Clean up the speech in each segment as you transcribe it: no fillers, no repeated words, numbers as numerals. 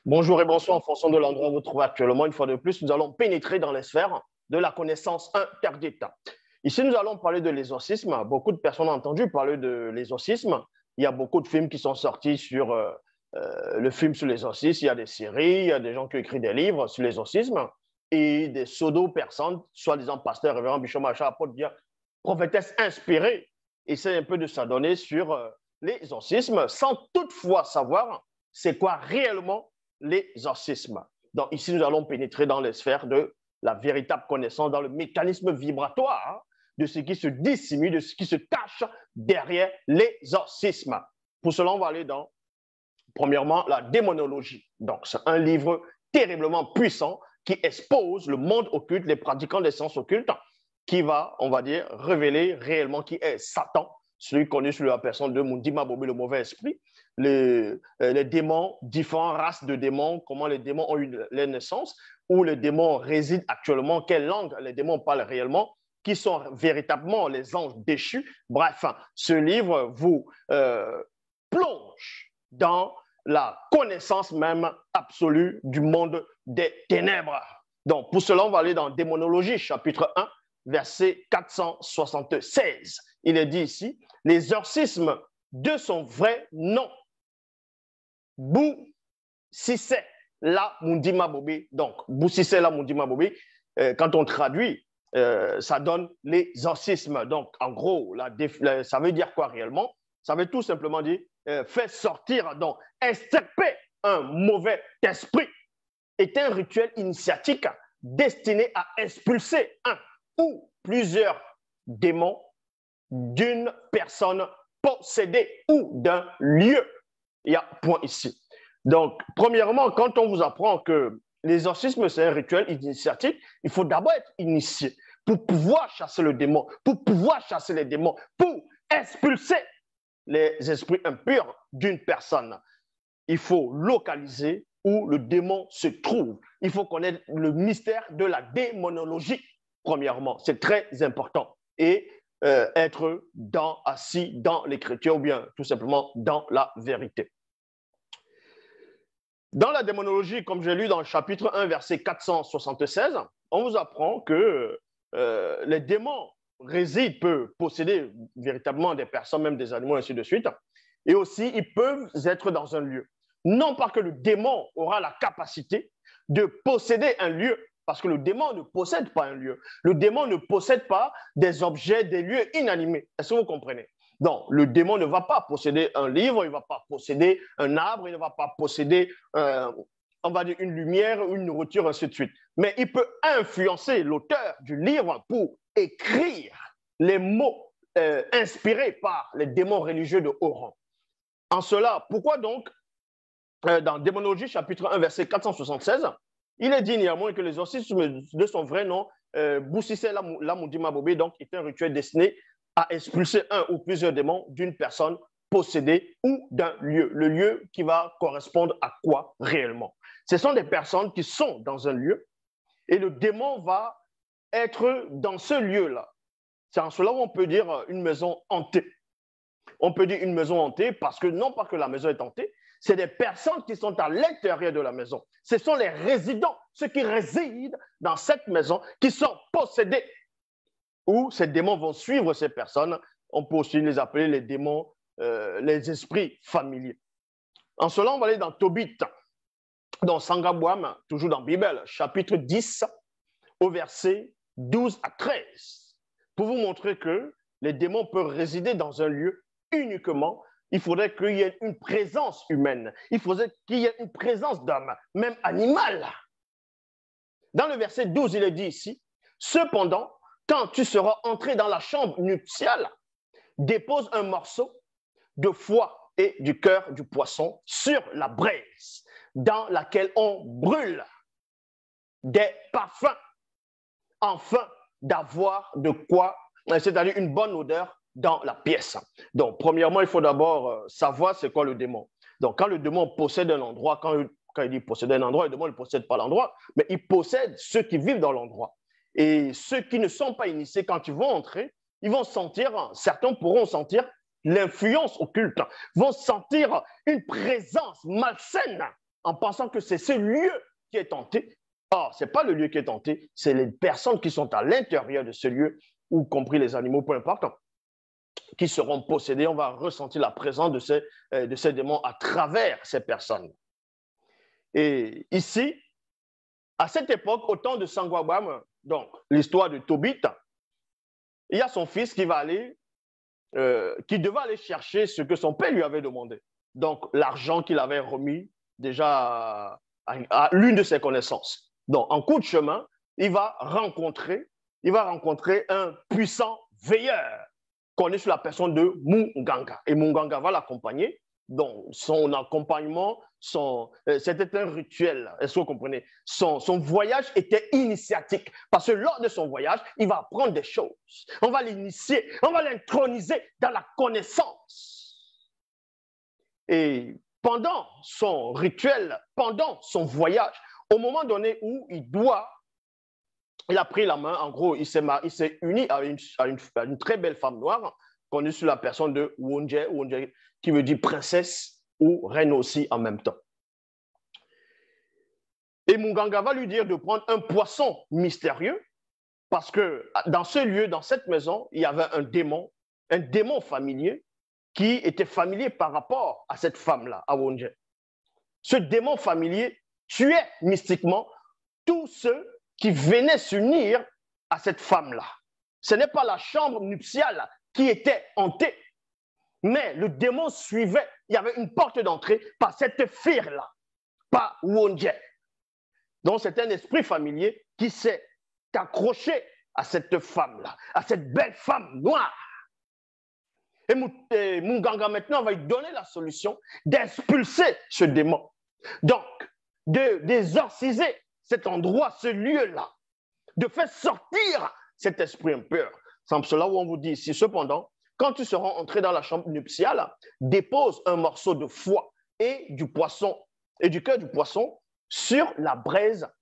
Bonjour et bonsoir en fonction de l'endroit où vous vous trouvez actuellement. Une fois de plus, nous allons pénétrer dans les sphères de la connaissance interdite. Ici, nous allons parler de l'exorcisme. Beaucoup de personnes ont entendu parler de l'exorcisme. Il y a beaucoup de films qui sont sortis sur le film sur l'exorcisme. Il y a des séries, il y a des gens qui ont écrit des livres sur l'exorcisme et des pseudo-personnes, soi-disant pasteurs, révérend Bishop Macha, apôtre, dire prophétesse inspirée, essaient un peu de s'adonner sur l'exorcisme sans toutefois savoir c'est quoi réellement l'exorcisme. Donc ici, nous allons pénétrer dans les sphères de la véritable connaissance, dans le mécanisme vibratoire de ce qui se dissimule, de ce qui se cache derrière l'exorcisme. Pour cela, on va aller dans, premièrement, la démonologie. Donc, c'est un livre terriblement puissant qui expose le monde occulte, les pratiquants des sciences occultes, qui va, on va dire, révéler réellement qui est Satan, celui connu sous la personne de Mundima Bobé, le mauvais esprit, les démons, différentes races de démons, comment les démons ont eu leur naissance, où les démons résident actuellement, quelle langue les démons parlent réellement, qui sont véritablement les anges déchus. Bref, ce livre vous plonge dans la connaissance même absolue du monde des ténèbres. Donc, pour cela, on va aller dans Démonologie, chapitre 1, verset 476. Il est dit ici, l'exorcisme de son vrai nom. Bou Sissé la Mundima Bobé. Donc, Bou Sissé la Mundima Bobé, quand on traduit, ça donne l'exorcisme. Donc, en gros, ça veut dire quoi réellement? Ça veut tout simplement dire faire sortir, donc extirper un mauvais esprit. Est un rituel initiatique destiné à expulser un ou plusieurs démons d'une personne possédée ou d'un lieu. Il y a point ici. Donc, premièrement, quand on vous apprend que l'exorcisme, c'est un rituel initiatique, il faut d'abord être initié pour pouvoir chasser le démon, pour pouvoir chasser les démons, pour expulser les esprits impurs d'une personne. Il faut localiser où le démon se trouve. Il faut connaître le mystère de la démonologie, premièrement. C'est très important. Et être assis dans l'écriture ou bien tout simplement dans la vérité. Dans la démonologie, comme j'ai lu dans le chapitre 1, verset 476, on vous apprend que les démons résident, peuvent posséder véritablement des personnes, même des animaux, ainsi de suite. Et aussi, ils peuvent être dans un lieu. Non pas que le démon aura la capacité de posséder un lieu, parce que le démon ne possède pas un lieu. Le démon ne possède pas des objets, des lieux inanimés. Est-ce que vous comprenez? Donc, le démon ne va pas posséder un livre, il ne va pas posséder un arbre, il ne va pas posséder, on va dire, une lumière, une nourriture, ainsi de suite. Mais il peut influencer l'auteur du livre pour écrire les mots inspirés par les démons religieux de haut rang. En cela, pourquoi donc, dans Démonologie, chapitre 1, verset 476, il est dit néanmoins que l'exorcisme de son vrai nom, Boussissé la Mundima Bobé, donc, est un rituel destiné à expulser un ou plusieurs démons d'une personne possédée ou d'un lieu. Le lieu qui va correspondre à quoi réellement? Ce sont des personnes qui sont dans un lieu et le démon va être dans ce lieu-là. C'est en cela où on peut dire une maison hantée. On peut dire une maison hantée parce que non pas que la maison est hantée, c'est des personnes qui sont à l'intérieur de la maison. Ce sont les résidents, ceux qui résident dans cette maison, qui sont possédés. Où ces démons vont suivre ces personnes. On peut aussi les appeler les démons, les esprits familiers. En cela, on va aller dans Tobit, dans Sangabouam, toujours dans la Bible, chapitre 10, au verset 12 à 13, pour vous montrer que les démons peuvent résider dans un lieu uniquement. Il faudrait qu'il y ait une présence humaine. Il faudrait qu'il y ait une présence d'homme, même animal. Dans le verset 12, il est dit ici, cependant, quand tu seras entré dans la chambre nuptiale, dépose un morceau de foie et du cœur du poisson sur la braise dans laquelle on brûle des parfums, afin d'avoir de quoi, c'est-à-dire une bonne odeur dans la pièce. Donc, premièrement, il faut d'abord savoir c'est quoi le démon. Donc, quand le démon possède un endroit, quand il dit posséder un endroit, le démon ne possède pas l'endroit, mais il possède ceux qui vivent dans l'endroit. Et ceux qui ne sont pas initiés, quand ils vont entrer, ils vont sentir, certains pourront sentir l'influence occulte, vont sentir une présence malsaine en pensant que c'est ce lieu qui est tenté. Or, ce n'est pas le lieu qui est tenté, c'est les personnes qui sont à l'intérieur de ce lieu, ou compris les animaux, peu importe, qui seront possédés. On va ressentir la présence de ces démons à travers ces personnes. Et ici, à cette époque, au temps de Sangoabam, donc l'histoire de Tobit, il y a son fils qui qui devait aller chercher ce que son père lui avait demandé. Donc, l'argent qu'il avait remis déjà à l'une de ses connaissances. Donc, en cours de chemin, il va rencontrer un puissant veilleur connu sous la personne de Munganga. Et Munganga va l'accompagner. Donc, son accompagnement, c'était un rituel. Est-ce que vous comprenez? Son voyage était initiatique. Parce que lors de son voyage, il va apprendre des choses. On va l'initier, on va l'introniser dans la connaissance. Et pendant son rituel, pendant son voyage, au moment donné où il a pris la main, en gros, il s'est uni à une très belle femme noire, connue sous la personne de Wonje, qui veut dire princesse ou reine aussi en même temps. Et Munganga va lui dire de prendre un poisson mystérieux, parce que dans ce lieu, dans cette maison, il y avait un démon familier, qui était familier par rapport à cette femme-là, à Wonje. Ce démon familier tuait mystiquement tous ceux qui venaient s'unir à cette femme-là. Ce n'est pas la chambre nuptiale qui était hantée, mais le démon suivait. Il y avait une porte d'entrée par cette fille-là, par Wonje. Donc c'est un esprit familier qui s'est accroché à cette femme-là, à cette belle femme noire. Et Munganga maintenant va lui donner la solution d'expulser ce démon. Donc, d'exorciser cet endroit, ce lieu-là, de faire sortir cet esprit impur. C'est cela où on vous dit ici, cependant, quand tu seras entré dans la chambre nuptiale, dépose un morceau de foie et du poisson, et du cœur du poisson sur la braise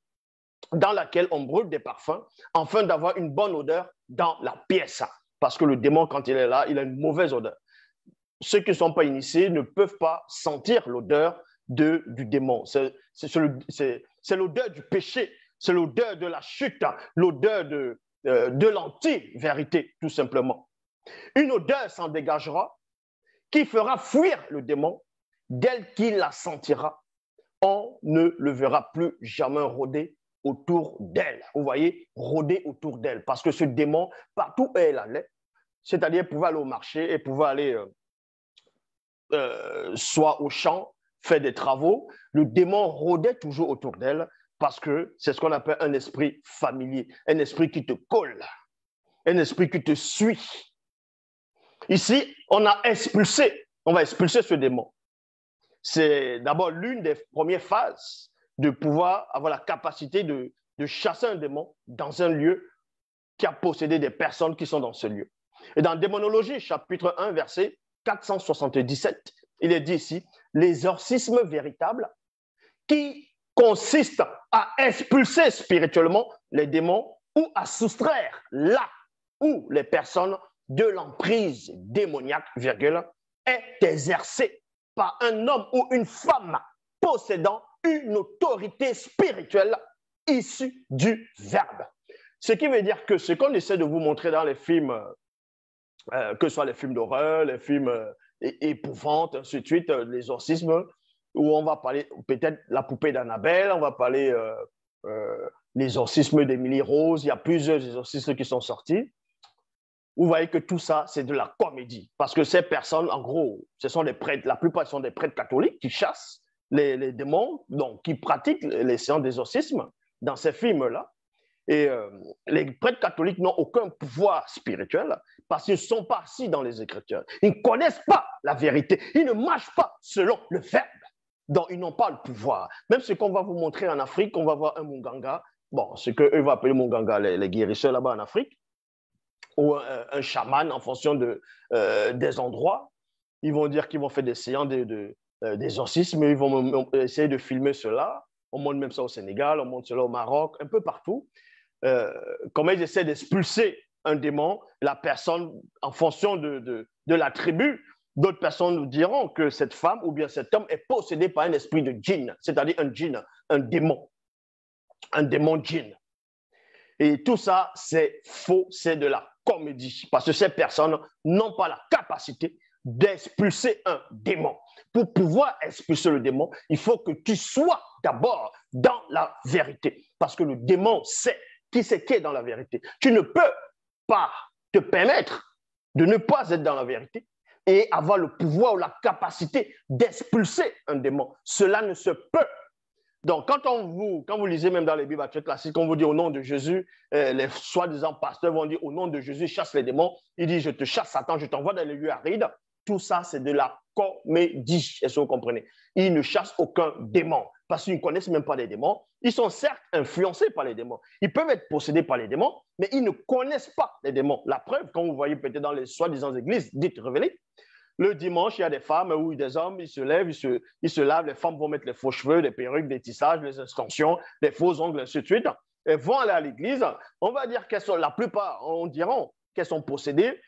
dans laquelle on brûle des parfums, afin d'avoir une bonne odeur dans la pièce. Parce que le démon, quand il est là, il a une mauvaise odeur. Ceux qui ne sont pas initiés ne peuvent pas sentir l'odeur du démon. C'est l'odeur du péché, c'est l'odeur de la chute, l'odeur de l'anti-vérité, tout simplement. Une odeur s'en dégagera qui fera fuir le démon dès qu'il la sentira. On ne le verra plus jamais rôder autour d'elle. Vous voyez, rôder autour d'elle. Parce que ce démon, partout où elle allait, c'est-à-dire elle pouvait aller au marché, elle pouvait aller soit au champ, faire des travaux, le démon rôdait toujours autour d'elle parce que c'est ce qu'on appelle un esprit familier, un esprit qui te colle, un esprit qui te suit. Ici, on va expulser ce démon. C'est d'abord l'une des premières phases de pouvoir avoir la capacité de chasser un démon dans un lieu qui a possédé des personnes qui sont dans ce lieu. Et dans Démonologie, chapitre 1, verset 477, il est dit ici, l'exorcisme véritable qui consiste à expulser spirituellement les démons ou à soustraire là où les personnes de l'emprise démoniaque, est exercé par un homme ou une femme possédant une autorité spirituelle issue du Verbe. Ce qui veut dire que ce qu'on essaie de vous montrer dans les films, que ce soit les films d'horreur, les films épouvantes, ainsi de suite, l'exorcisme, où on va parler peut-être la poupée d'Annabelle, on va parler l'exorcisme d'Émilie Rose, il y a plusieurs exorcismes qui sont sortis. Vous voyez que tout ça, c'est de la comédie. Parce que ces personnes, en gros, ce sont des prêtres, la plupart sont des prêtres catholiques qui chassent les démons, donc qui pratiquent les séances d'exorcisme dans ces films-là. Et les prêtres catholiques n'ont aucun pouvoir spirituel parce qu'ils ne sont pas assis dans les Écritures. Ils ne connaissent pas la vérité. Ils ne marchent pas selon le Verbe. Donc, ils n'ont pas le pouvoir. Même ce qu'on va vous montrer en Afrique, on va voir un Munganga, bon, ce qu'eux vont appeler Munganga, les guérisseurs là-bas en Afrique, ou un chaman en fonction des endroits. Ils vont dire qu'ils vont faire des séances d'exorcisme, ils vont essayer de filmer cela. On montre même ça au Sénégal, on montre cela au Maroc, un peu partout. Comment ils essaient d'expulser un démon, la personne, en fonction de la tribu, D'autres personnes nous diront que cette femme ou bien cet homme est possédé par un esprit de djinn, c'est-à-dire un djinn, un démon djinn. Et tout ça, c'est faux, c'est de la comédie, parce que ces personnes n'ont pas la capacité d'expulser un démon. Pour pouvoir expulser le démon, il faut que tu sois d'abord dans la vérité, parce que le démon sait qui c'est qui est dans la vérité. Tu ne peux pas te permettre de ne pas être dans la vérité et avoir le pouvoir ou la capacité d'expulser un démon. Cela ne se peut. Donc, quand vous lisez même dans les Bibles classiques, on vous dit au nom de Jésus, les soi-disant pasteurs vont dire au nom de Jésus, chasse les démons. Il dit, je te chasse Satan, je t'envoie dans les lieux arides. Tout ça, c'est de la comédie, est-ce que vous comprenez? Ils ne chassent aucun démon parce qu'ils ne connaissent même pas les démons. Ils sont certes influencés par les démons. Ils peuvent être possédés par les démons, mais ils ne connaissent pas les démons. La preuve, quand vous voyez peut-être dans les soi-disant églises dites révélées, le dimanche, il y a des femmes ou des hommes, ils se lèvent, ils se lavent, les femmes vont mettre les faux cheveux, des perruques, des tissages, des extensions, des faux ongles, ainsi de suite. Elles vont aller à l'église. On va dire qu'elles sont, la plupart, on dira qu'elles sont possédées,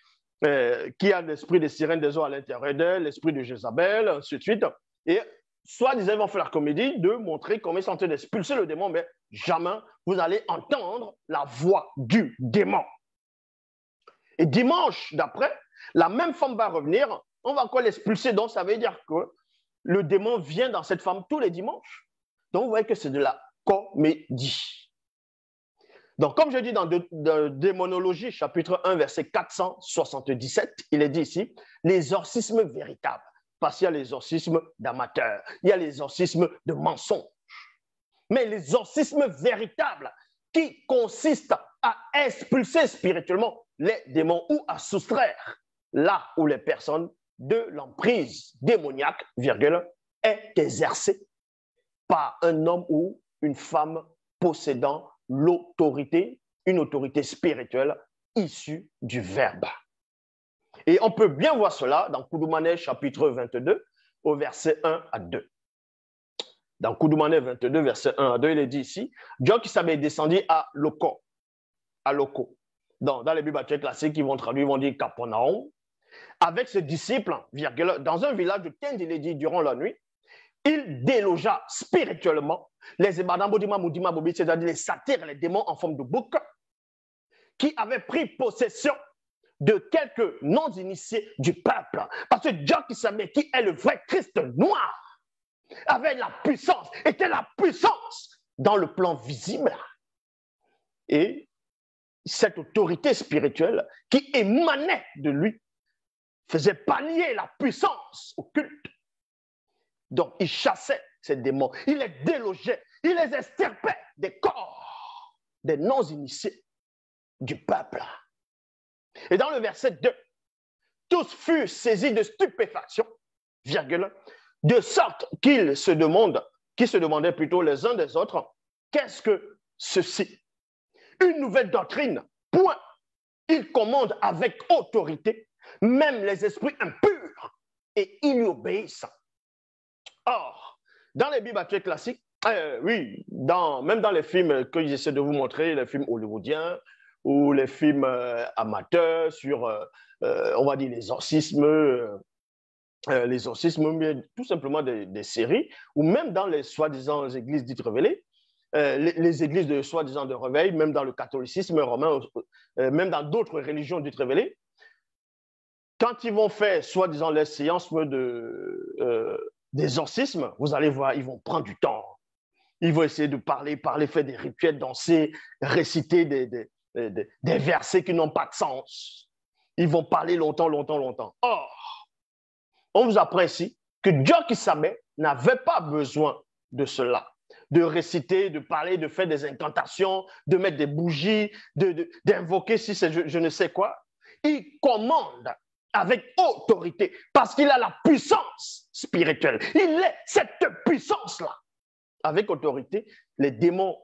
qui a l'esprit des sirènes des eaux à l'intérieur d'elles, l'esprit de Jézabel, ainsi de suite. Et soi-disant, ils vont faire la comédie de montrer comment ils sont en train d'expulser le démon, mais jamais vous allez entendre la voix du démon. Et dimanche d'après, la même femme va revenir, on va encore l'expulser, donc ça veut dire que le démon vient dans cette femme tous les dimanches. Donc vous voyez que c'est de la comédie. Donc, comme je dis dans Démonologie, chapitre 1, verset 477, il est dit ici, l'exorcisme véritable. Parce qu'il y a l'exorcisme d'amateurs, il y a l'exorcisme de mensonges. Mais l'exorcisme véritable qui consiste à expulser spirituellement les démons ou à soustraire là où les personnes de l'emprise démoniaque, virgule, est exercée par un homme ou une femme possédant l'autorité, une autorité spirituelle issue du Verbe. Et on peut bien voir cela dans Koudoumane chapitre 22 au verset 1 à 2. Dans Koudoumane 22, verset 1 à 2, il est dit ici, Dieu qui s'est descendu à Loko. Dans les Bibles classiques, ils vont traduire, ils vont dire Capernaum, avec ses disciples, virgule, dans un village de Tend, il est dit, durant la nuit, il délogea spirituellement les Ebadambodima Moudima Bobi, c'est-à-dire les satyres, les démons en forme de bouc, qui avaient pris possession de quelques non-initiés du peuple. Parce que Dieu qui savait qui est le vrai Christ noir, avait la puissance, était la puissance dans le plan visible. Et cette autorité spirituelle qui émanait de lui faisait pallier la puissance occulte. Donc, il chassait ces démons, il les délogeait, il les extirpait des corps des non-initiés du peuple. Et dans le verset 2, tous furent saisis de stupéfaction, virgule, de sorte qu'ils se demandaient plutôt les uns des autres, qu'est-ce que ceci? Une nouvelle doctrine, point. Il commande avec autorité, même les esprits impurs, et ils lui obéissent. Or, dans les Bibles classiques, oui, même dans les films que j'essaie de vous montrer, les films hollywoodiens ou les films amateurs sur, on va dire, l'exorcisme, mais tout simplement des séries, ou même dans les soi-disant églises dites révélées, les églises de soi-disant de réveil, même dans le catholicisme romain, même dans d'autres religions dites révélées, quand ils vont faire soi-disant les séances d'exorcisme, vous allez voir, ils vont prendre du temps. Ils vont essayer de parler, faire des rituels, danser, réciter des versets qui n'ont pas de sens. Ils vont parler longtemps. Or, on vous apprend ici que Dieu qui savait n'avait pas besoin de cela, de réciter, de parler, de faire des incantations, de mettre des bougies, d'invoquer si c'est je ne sais quoi. Il commande avec autorité parce qu'il a la puissance spirituelle. Il est cette puissance-là. Avec autorité, les démons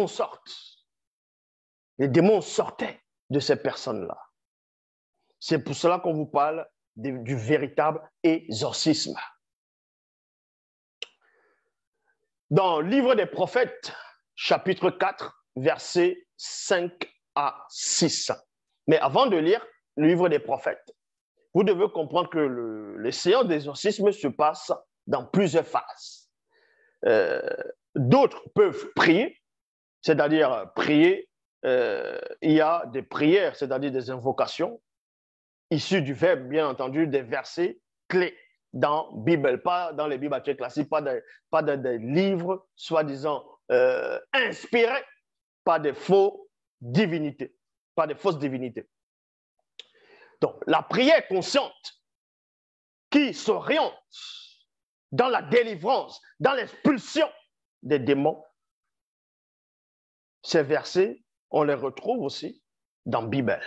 sortent. Les démons sortaient de ces personnes-là. C'est pour cela qu'on vous parle du véritable exorcisme. Dans le livre des prophètes, chapitre 4, versets 5 à 6. Mais avant de lire le livre des prophètes, vous devez comprendre que les séances d'exorcisme se passent dans plusieurs phases. D'autres peuvent prier, c'est-à-dire prier. Il y a des prières, c'est-à-dire des invocations, issues du verbe, bien entendu, des versets clés dans la Bible, pas dans les Bibles classiques, pas dans des livres soi-disant inspirés par des fausses divinités. Donc, la prière consciente qui s'oriente dans la délivrance, dans l'expulsion des démons, ces versets, on les retrouve aussi dans la Bible.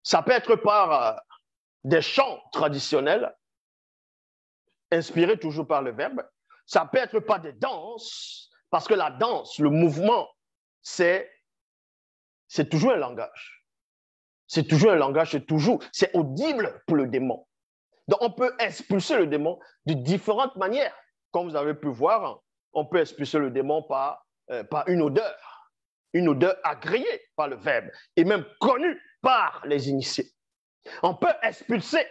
Ça peut être par des chants traditionnels, inspirés toujours par le verbe. Ça peut être par des danses, parce que la danse, le mouvement, c'est toujours un langage. C'est toujours un langage, c'est audible pour le démon. Donc, on peut expulser le démon de différentes manières. Comme vous avez pu voir, on peut expulser le démon par une odeur agréée par le verbe et même connue par les initiés. On peut expulser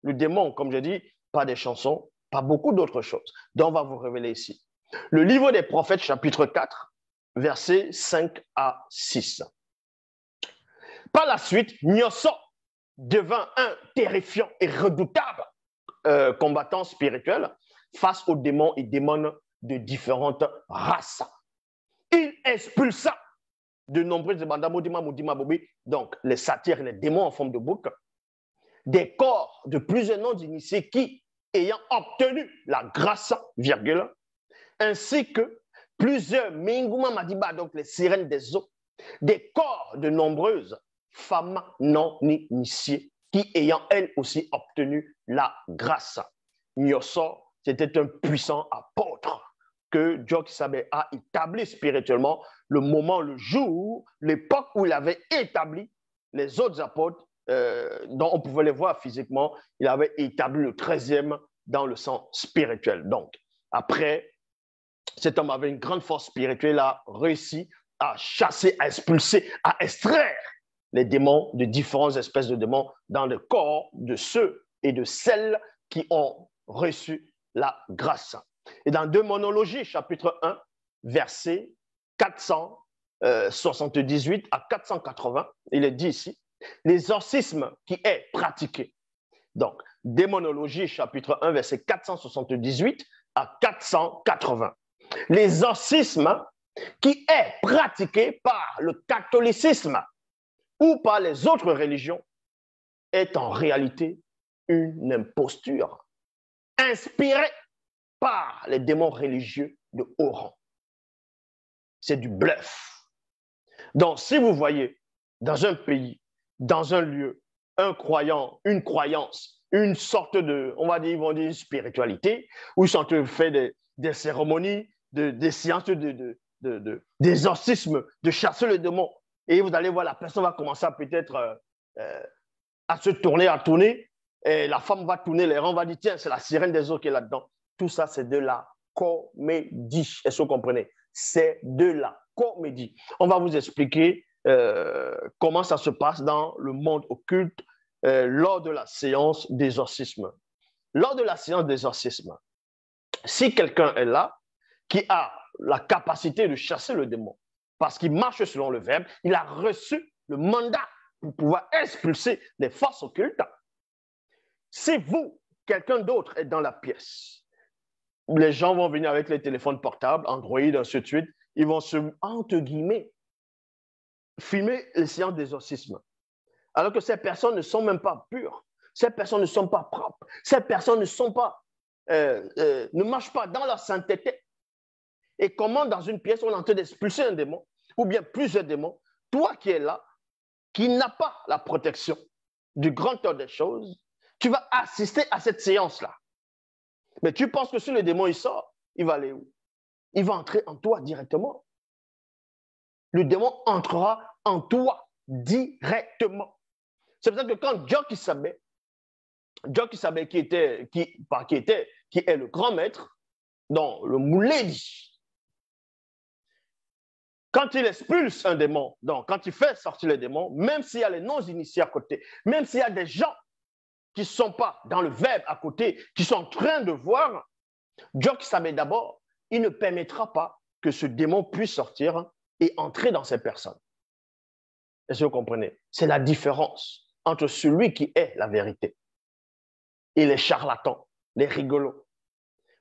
le démon, comme je dis, par des chansons, par beaucoup d'autres choses, dont on va vous révéler ici. Le livre des prophètes, chapitre 4, versets 5 à 6. Par la suite, Nyosso devint un terrifiant et redoutable combattant spirituel face aux démons et démons de différentes races. Il expulsa de nombreux donc les satyres, les démons en forme de bouc, des corps de plusieurs noms d'initiés qui, ayant obtenu la grâce, virgule, ainsi que plusieurs Minguma Madiba, donc les sirènes des eaux, des corps de nombreuses femmes non initiées qui, ayant elles aussi obtenu la grâce. Nyosso, c'était un puissant apôtre que Djokisabé a établi spirituellement le moment, le jour, l'époque où il avait établi les autres apôtres dont on pouvait les voir physiquement. Il avait établi le 13e dans le sens spirituel. Donc, après, cet homme avait une grande force spirituelle, il a réussi à chasser, à expulser, à extraire les démons de différentes espèces de démons dans le corps de ceux et de celles qui ont reçu la grâce. Et dans Démonologie, chapitre 1, verset 478 à 480, il est dit ici, l'exorcisme qui est pratiqué. Donc, Démonologie, chapitre 1, verset 478 à 480. L'exorcisme qui est pratiqué par le catholicisme ou par les autres religions est en réalité une imposture inspirée par les démons religieux de haut rang. C'est du bluff. Donc, si vous voyez dans un pays, dans un lieu, un croyant, une croyance, une sorte de, on va dire, ils vont dire spiritualité, où ils sont en train de faire des cérémonies, des séances d'exorcisme, de chasser le démon, et vous allez voir, la personne va commencer à peut-être à se tourner, à tourner, et la femme va tourner les rangs, va dire, tiens, c'est la sirène des eaux qui est là-dedans. Tout ça, c'est de la comédie. Est-ce que vous comprenez? C'est de la comédie. On va vous expliquer comment ça se passe dans le monde occulte lors de la séance d'exorcisme. Lors de la séance d'exorcisme, si quelqu'un est là, qui a la capacité de chasser le démon, parce qu'il marche selon le verbe, il a reçu le mandat pour pouvoir expulser les forces occultes. Si vous, quelqu'un d'autre est dans la pièce, les gens vont venir avec les téléphones portables, Android, ainsi de suite, ils vont se, entre guillemets, filmer les séances d'exorcisme. Alors que ces personnes ne sont même pas pures, ces personnes ne sont pas propres, ces personnes ne sont pas, ne marchent pas dans leur sainteté. Et comment dans une pièce on est en train d'expulser un démon, ou bien plusieurs démons, toi qui es là, qui n'as pas la protection du grand ordre des choses, tu vas assister à cette séance-là. Mais tu penses que si le démon il sort, il va aller où? Il va entrer en toi directement. Le démon entrera en toi directement. C'est pour ça que quand Djokisabé qui est le grand maître, dans le Mouledi, quand il expulse un démon, donc quand il fait sortir le démon, même s'il y a les non-initiés à côté, même s'il y a des gens qui ne sont pas dans le verbe à côté, qui sont en train de voir, Dieu qui savait d'abord, il ne permettra pas que ce démon puisse sortir et entrer dans ces personnes. Est-ce que vous comprenez? C'est la différence entre celui qui est la vérité et les charlatans, les rigolos.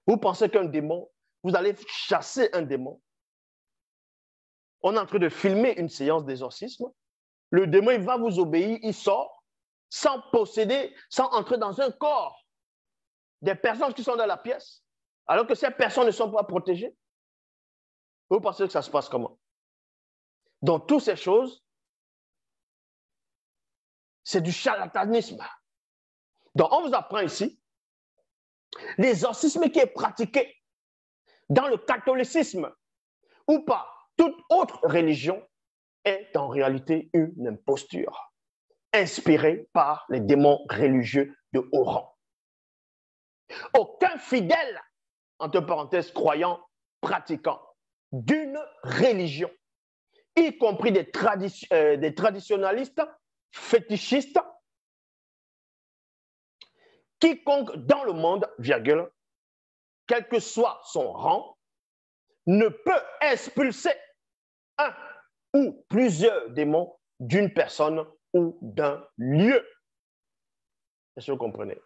Vous pensez qu'un démon, vous allez chasser un démon. On est en train de filmer une séance d'exorcisme. Le démon, il va vous obéir, il sort sans posséder, sans entrer dans un corps des personnes qui sont dans la pièce, alors que ces personnes ne sont pas protégées. Vous pensez que ça se passe comment? Donc, toutes ces choses, c'est du charlatanisme. Donc, on vous apprend ici l'exorcisme qui est pratiqué dans le catholicisme ou par toute autre religion est en réalité une imposture inspirée par les démons religieux de haut rang. Aucun fidèle, entre parenthèses, croyant, pratiquant d'une religion, y compris des traditionalistes, fétichistes, quiconque dans le monde, virgule, quel que soit son rang, ne peut expulser un ou plusieurs démons d'une personne ou d'un lieu. Est-ce que vous comprenez?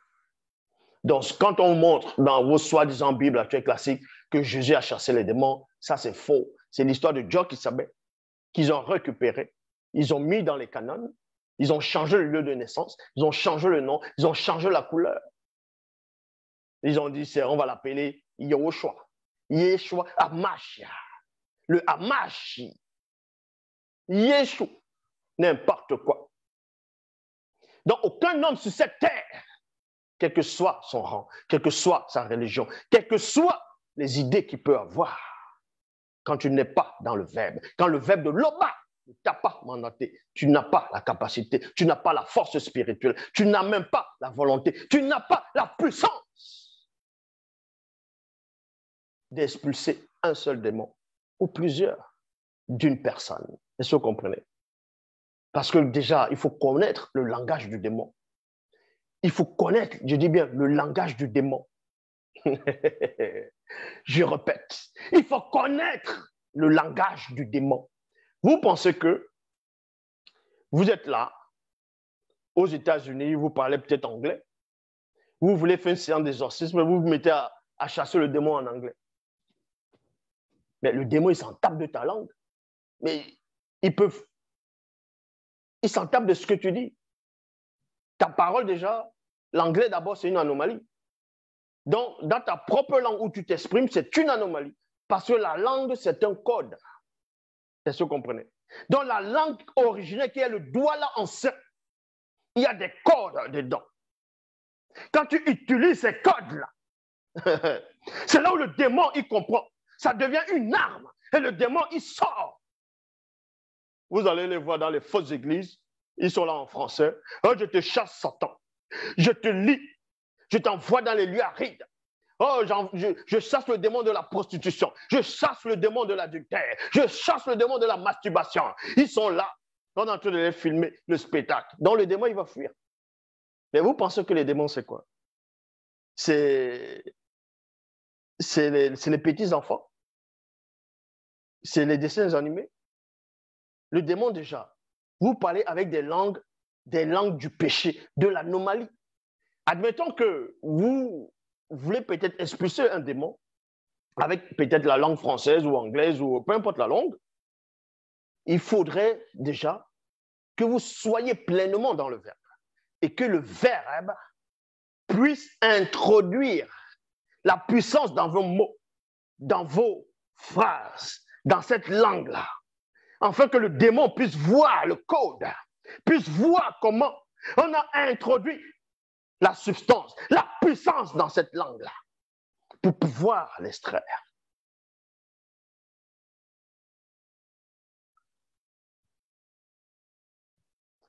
Donc, quand on montre dans vos soi-disant Bibles actuelles classiques que Jésus a chassé les démons, ça c'est faux. C'est l'histoire de Dieu qui savait, qu'ils ont récupéré, ils ont mis dans les canons, ils ont changé le lieu de naissance, ils ont changé le nom, ils ont changé la couleur. Ils ont dit, on va l'appeler Yahushua, Yeshua, Hamashia, le Hamashi, Yeshua, n'importe quoi. Donc, aucun homme sur cette terre, quel que soit son rang, quelle que soit sa religion, quelles que soient les idées qu'il peut avoir, quand tu n'es pas dans le verbe, quand le verbe de l'Oba ne t'a pas mandaté, tu n'as pas la capacité, tu n'as pas la force spirituelle, tu n'as même pas la volonté, tu n'as pas la puissance d'expulser un seul démon ou plusieurs d'une personne. Est-ce que vous comprenez? Parce que déjà, il faut connaître le langage du démon. Il faut connaître, je dis bien, le langage du démon. Je répète, il faut connaître le langage du démon. Vous pensez que vous êtes là, aux États-Unis, vous parlez peut-être anglais, vous voulez faire une séance d'exorcisme, vous vous mettez à chasser le démon en anglais. Mais le démon, il s'en tape de ta langue. Mais il s'en tape de ce que tu dis. Ta parole déjà, l'anglais d'abord, c'est une anomalie. Donc, dans ta propre langue où tu t'exprimes, c'est une anomalie. Parce que la langue, c'est un code. Est-ce que vous comprenez? Dans la langue originelle qui est le douala ancien, il y a des codes dedans. Quand tu utilises ces codes-là, c'est là où le démon, il comprend. Ça devient une arme. Et le démon, il sort. Vous allez les voir dans les fausses églises. Ils sont là en français. Oh, je te chasse, Satan. Je te lis. Je t'envoie dans les lieux arides. Oh, je chasse le démon de la prostitution. Je chasse le démon de l'adultère. Je chasse le démon de la masturbation. Ils sont là. On est en train de les filmer, le spectacle. Donc, le démon, il va fuir. Mais vous pensez que les démons, c'est quoi? C'est les petits enfants. C'est les dessins animés. Le démon, déjà, vous parlez avec des langues du péché, de l'anomalie. Admettons que vous voulez peut-être expulser un démon avec peut-être la langue française ou anglaise ou peu importe la langue. Il faudrait déjà que vous soyez pleinement dans le verbe et que le verbe puisse introduire la puissance dans vos mots, dans vos phrases, dans cette langue-là, afin que le démon puisse voir le code, puisse voir comment on a introduit la substance, la puissance dans cette langue-là, pour pouvoir l'extraire.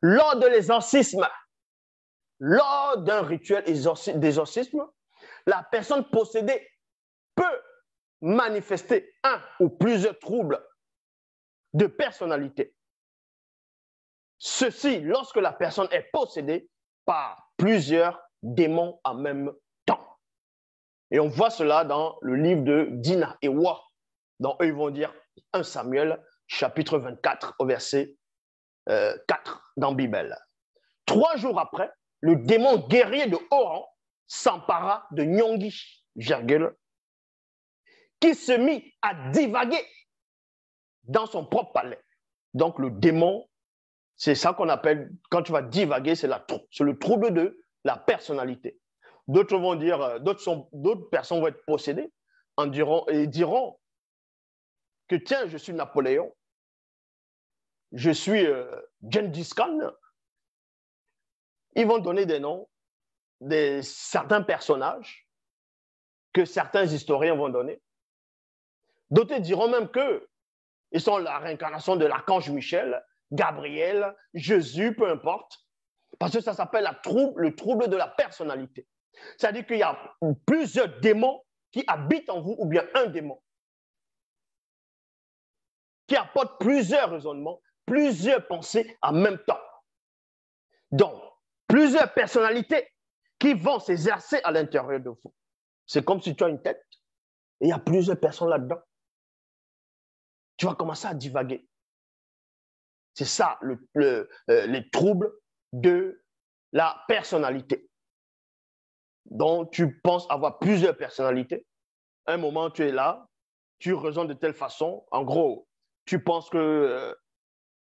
Lors de l'exorcisme, lors d'un rituel d'exorcisme, la personne possédée peut manifester un ou plusieurs troubles de personnalité. Ceci lorsque la personne est possédée par plusieurs démons en même temps. Et on voit cela dans le livre de Dina et Wa. Donc, eux, ils vont dire 1 Samuel, chapitre 24, au verset 4 dans la Bible. 3 jours après, le démon guerrier de haut rang s'empara de Nyongi, virgule, qui se mit à divaguer dans son propre palais. Donc, le démon, c'est ça qu'on appelle, quand tu vas divaguer, c'est le trouble de la personnalité. D'autres vont dire, d'autres personnes vont être possédées et diront que tiens, je suis Napoléon, je suis Gengis Khan. Ils vont donner des noms de certains personnages que certains historiens vont donner. D'autres diront même qu'ils sont la réincarnation de l'archange Michel, Gabriel, Jésus, peu importe, parce que ça s'appelle le trouble de la personnalité. C'est-à-dire qu'il y a plusieurs démons qui habitent en vous, ou bien un démon, qui apporte plusieurs raisonnements, plusieurs pensées en même temps. Donc, plusieurs personnalités qui vont s'exercer à l'intérieur de vous. C'est comme si tu as une tête et il y a plusieurs personnes là-dedans. Tu vas commencer à divaguer. C'est ça, les troubles de la personnalité. Donc, tu penses avoir plusieurs personnalités. À un moment, tu es là, tu raisonnes de telle façon. En gros, tu penses que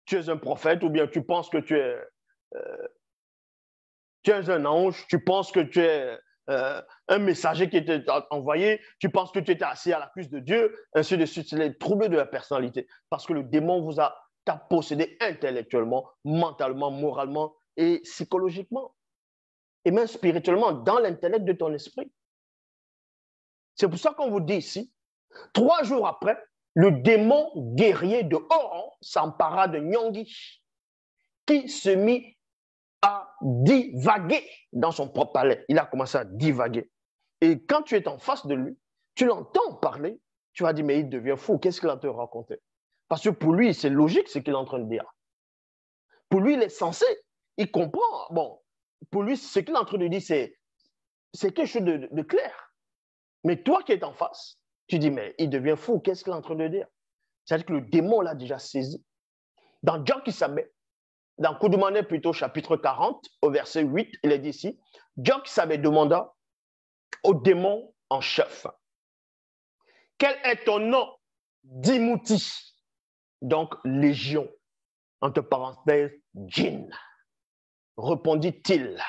tu es un prophète ou bien tu penses que tu es un ange, tu penses que tu es un messager qui était envoyé, tu penses que tu étais assis à la cuisse de Dieu, ainsi de suite. C'est les troubles de la personnalité. Parce que le démon t'a possédé intellectuellement, mentalement, moralement et psychologiquement. Et même spirituellement, dans l'intellect de ton esprit. C'est pour ça qu'on vous dit ici, 3 jours après, le démon guerrier de haut rang s'empara de Nyongi, qui se mit à divaguer dans son propre palais. Il a commencé à divaguer. Et quand tu es en face de lui, tu l'entends parler, tu vas dire, mais il devient fou, qu'est-ce qu'il a te raconter? Parce que pour lui, c'est logique ce qu'il est en train de dire. Pour lui, il est censé, il comprend. Bon, pour lui, ce qu'il est en train de dire, c'est quelque chose de clair. Mais toi qui es en face, tu dis, mais il devient fou, qu'est-ce qu'il est en train de dire? C'est-à-dire que le démon l'a déjà saisi. Dans John qui s'appelle, dans Koudoumane plutôt, chapitre 40, au verset 8, il est dit ici, John qui s'appelle demanda au démon en chef, quel est ton nom? Dimouti, donc légion, entre parenthèses, djinn, répondit-il,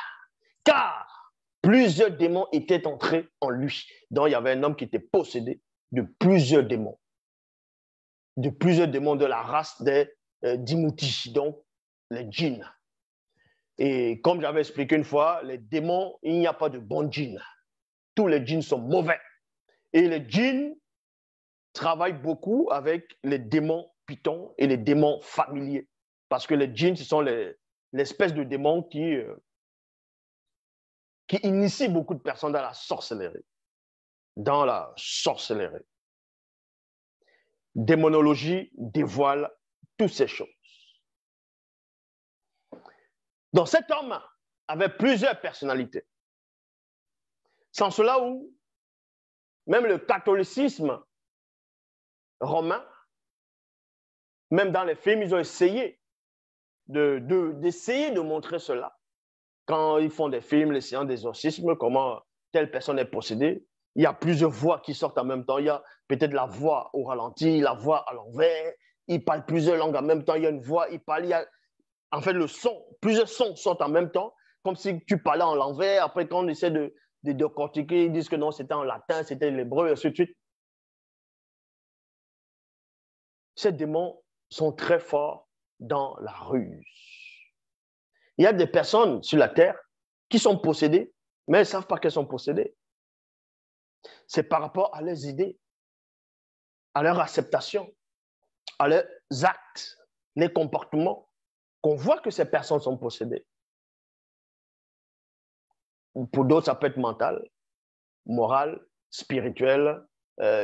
car plusieurs démons étaient entrés en lui. Donc, il y avait un homme qui était possédé de plusieurs démons de la race des Dimouti, donc les djinns. Et comme j'avais expliqué une fois, les démons, il n'y a pas de bons djinns. Tous les djinns sont mauvais. Et les djinns travaillent beaucoup avec les démons pythons et les démons familiers. Parce que les djinns, ce sont l'espèce de démons qui initient beaucoup de personnes dans la sorcellerie. Démonologie dévoile toutes ces choses. Donc cet homme avait plusieurs personnalités. Sans cela où même le catholicisme romain, même dans les films, ils ont essayé d'essayer de montrer cela. Quand ils font des films, les séances d'exorcisme, comment telle personne est possédée, il y a plusieurs voix qui sortent en même temps. Il y a peut-être la voix au ralenti, la voix à l'envers. Il parle plusieurs langues en même temps. Il y a une voix, il parle, en fait, plusieurs sons sortent en même temps, comme si tu parlais en l'envers. Après, quand on essaie de décortiquer, ils disent que non, c'était en latin, c'était l'hébreu, et ainsi de suite. Ces démons sont très forts dans la ruse. Il y a des personnes sur la terre qui sont possédées, mais elles ne savent pas qu'elles sont possédées. C'est par rapport à leurs idées, à leur acceptation, à leurs actes, les comportements, qu'on voit que ces personnes sont possédées. Pour d'autres, ça peut être mental, moral, spirituel,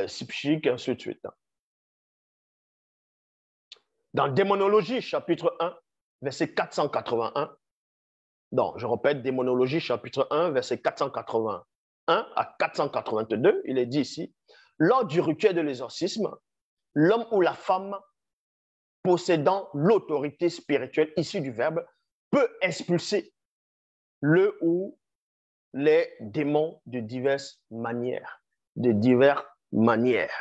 psychique, et ainsi de suite. Dans Démonologie, chapitre 1, verset 481, Donc, je répète, Démonologie, chapitre 1, verset 481 à 482, il est dit ici, lors du rituel de l'exorcisme, l'homme ou la femme possédant l'autorité spirituelle issue du Verbe peut expulser le ou les démons de diverses manières. De diverses manières.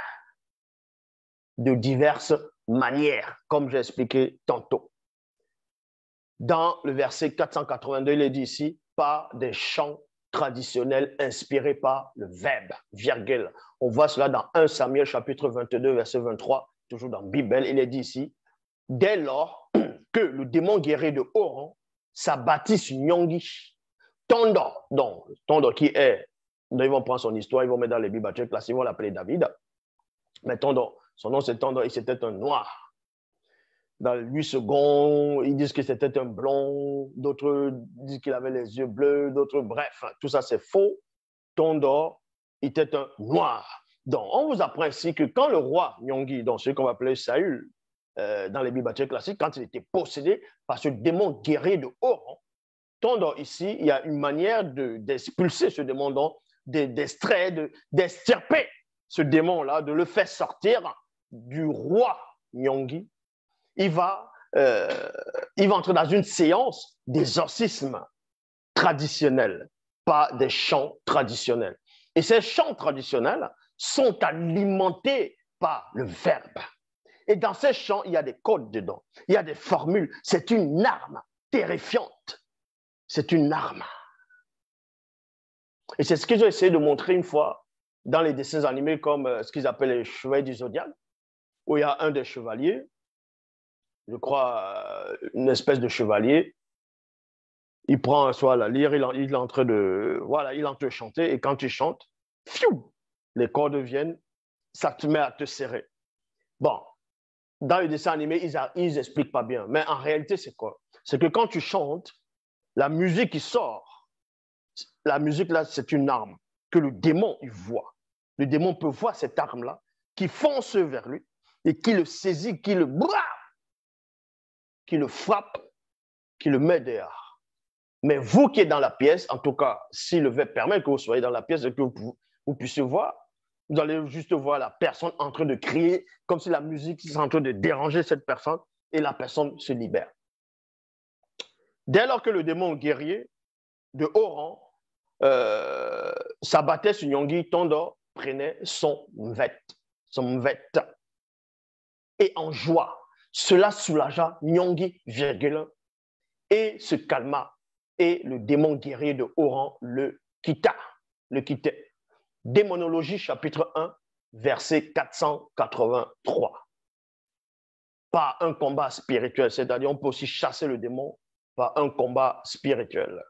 De diverses manières, comme j'ai expliqué tantôt. Dans le verset 482, il est dit ici, par des chants traditionnels inspirés par le Verbe, virgule. On voit cela dans 1 Samuel chapitre 22, verset 23, toujours dans la Bible, il est dit ici, dès lors que le démon guerrier de haut rang s'abattit sur Nyongi, Tondor, donc Tondor qui est, ils vont prendre son histoire, ils vont mettre dans les Bibles classiques, ils vont l'appeler David, mais Tondor, son nom c'est Tondor, et c'était un noir. Dans 8 secondes, ils disent que c'était un blond, d'autres disent qu'il avait les yeux bleus, d'autres, bref, tout ça c'est faux. Tondor était un noir. Donc, on vous apprend ici que quand le roi Nyongi, donc ce qu'on va appeler Saül, dans les Bibles classiques, quand il était possédé par ce démon guerrier de haut rang, Tondor ici, il y a une manière d'expulser ce démon, d'extraire, d'extirper ce démon-là, de le faire sortir du roi Nyongi. Il va entrer dans une séance d'exorcisme traditionnel, pas des chants traditionnels. Et ces chants traditionnels sont alimentés par le Verbe. Et dans ces chants, il y a des codes dedans, il y a des formules. C'est une arme terrifiante. C'est une arme. Et c'est ce que j'ai essayé de montrer une fois dans les dessins animés comme ce qu'ils appellent les Chevaliers du Zodiaque, où il y a un des chevaliers, je crois, une espèce de chevalier. Il prend soit la lyre, il est en train de, voilà, il est en train de chanter, et quand il chante, fiou, les cordes viennent, ça te met à te serrer. Bon, dans les dessins animés, ils n'expliquent pas bien, mais en réalité, c'est quoi? C'est que quand tu chantes, la musique qui sort, la musique là, c'est une arme que le démon, il voit. Le démon peut voir cette arme-là qui fonce vers lui et qui le saisit, qui le frappe, qui le met dehors. Mais vous qui êtes dans la pièce, en tout cas, si le verbe permet que vous soyez dans la pièce et que vous puissiez voir, vous allez juste voir la personne en train de crier, comme si la musique est en train de déranger cette personne, et la personne se libère. Dès lors que le démon guerrier de haut rang s'abattait sur Nyongi, Tondor prenait son mvette. Et en joie, cela soulagea Nyongi, et se calma. Et le démon guerrier de haut rang le quittait. Démonologie, chapitre 1, verset 483. Par un combat spirituel, c'est-à-dire on peut aussi chasser le démon par un combat spirituel.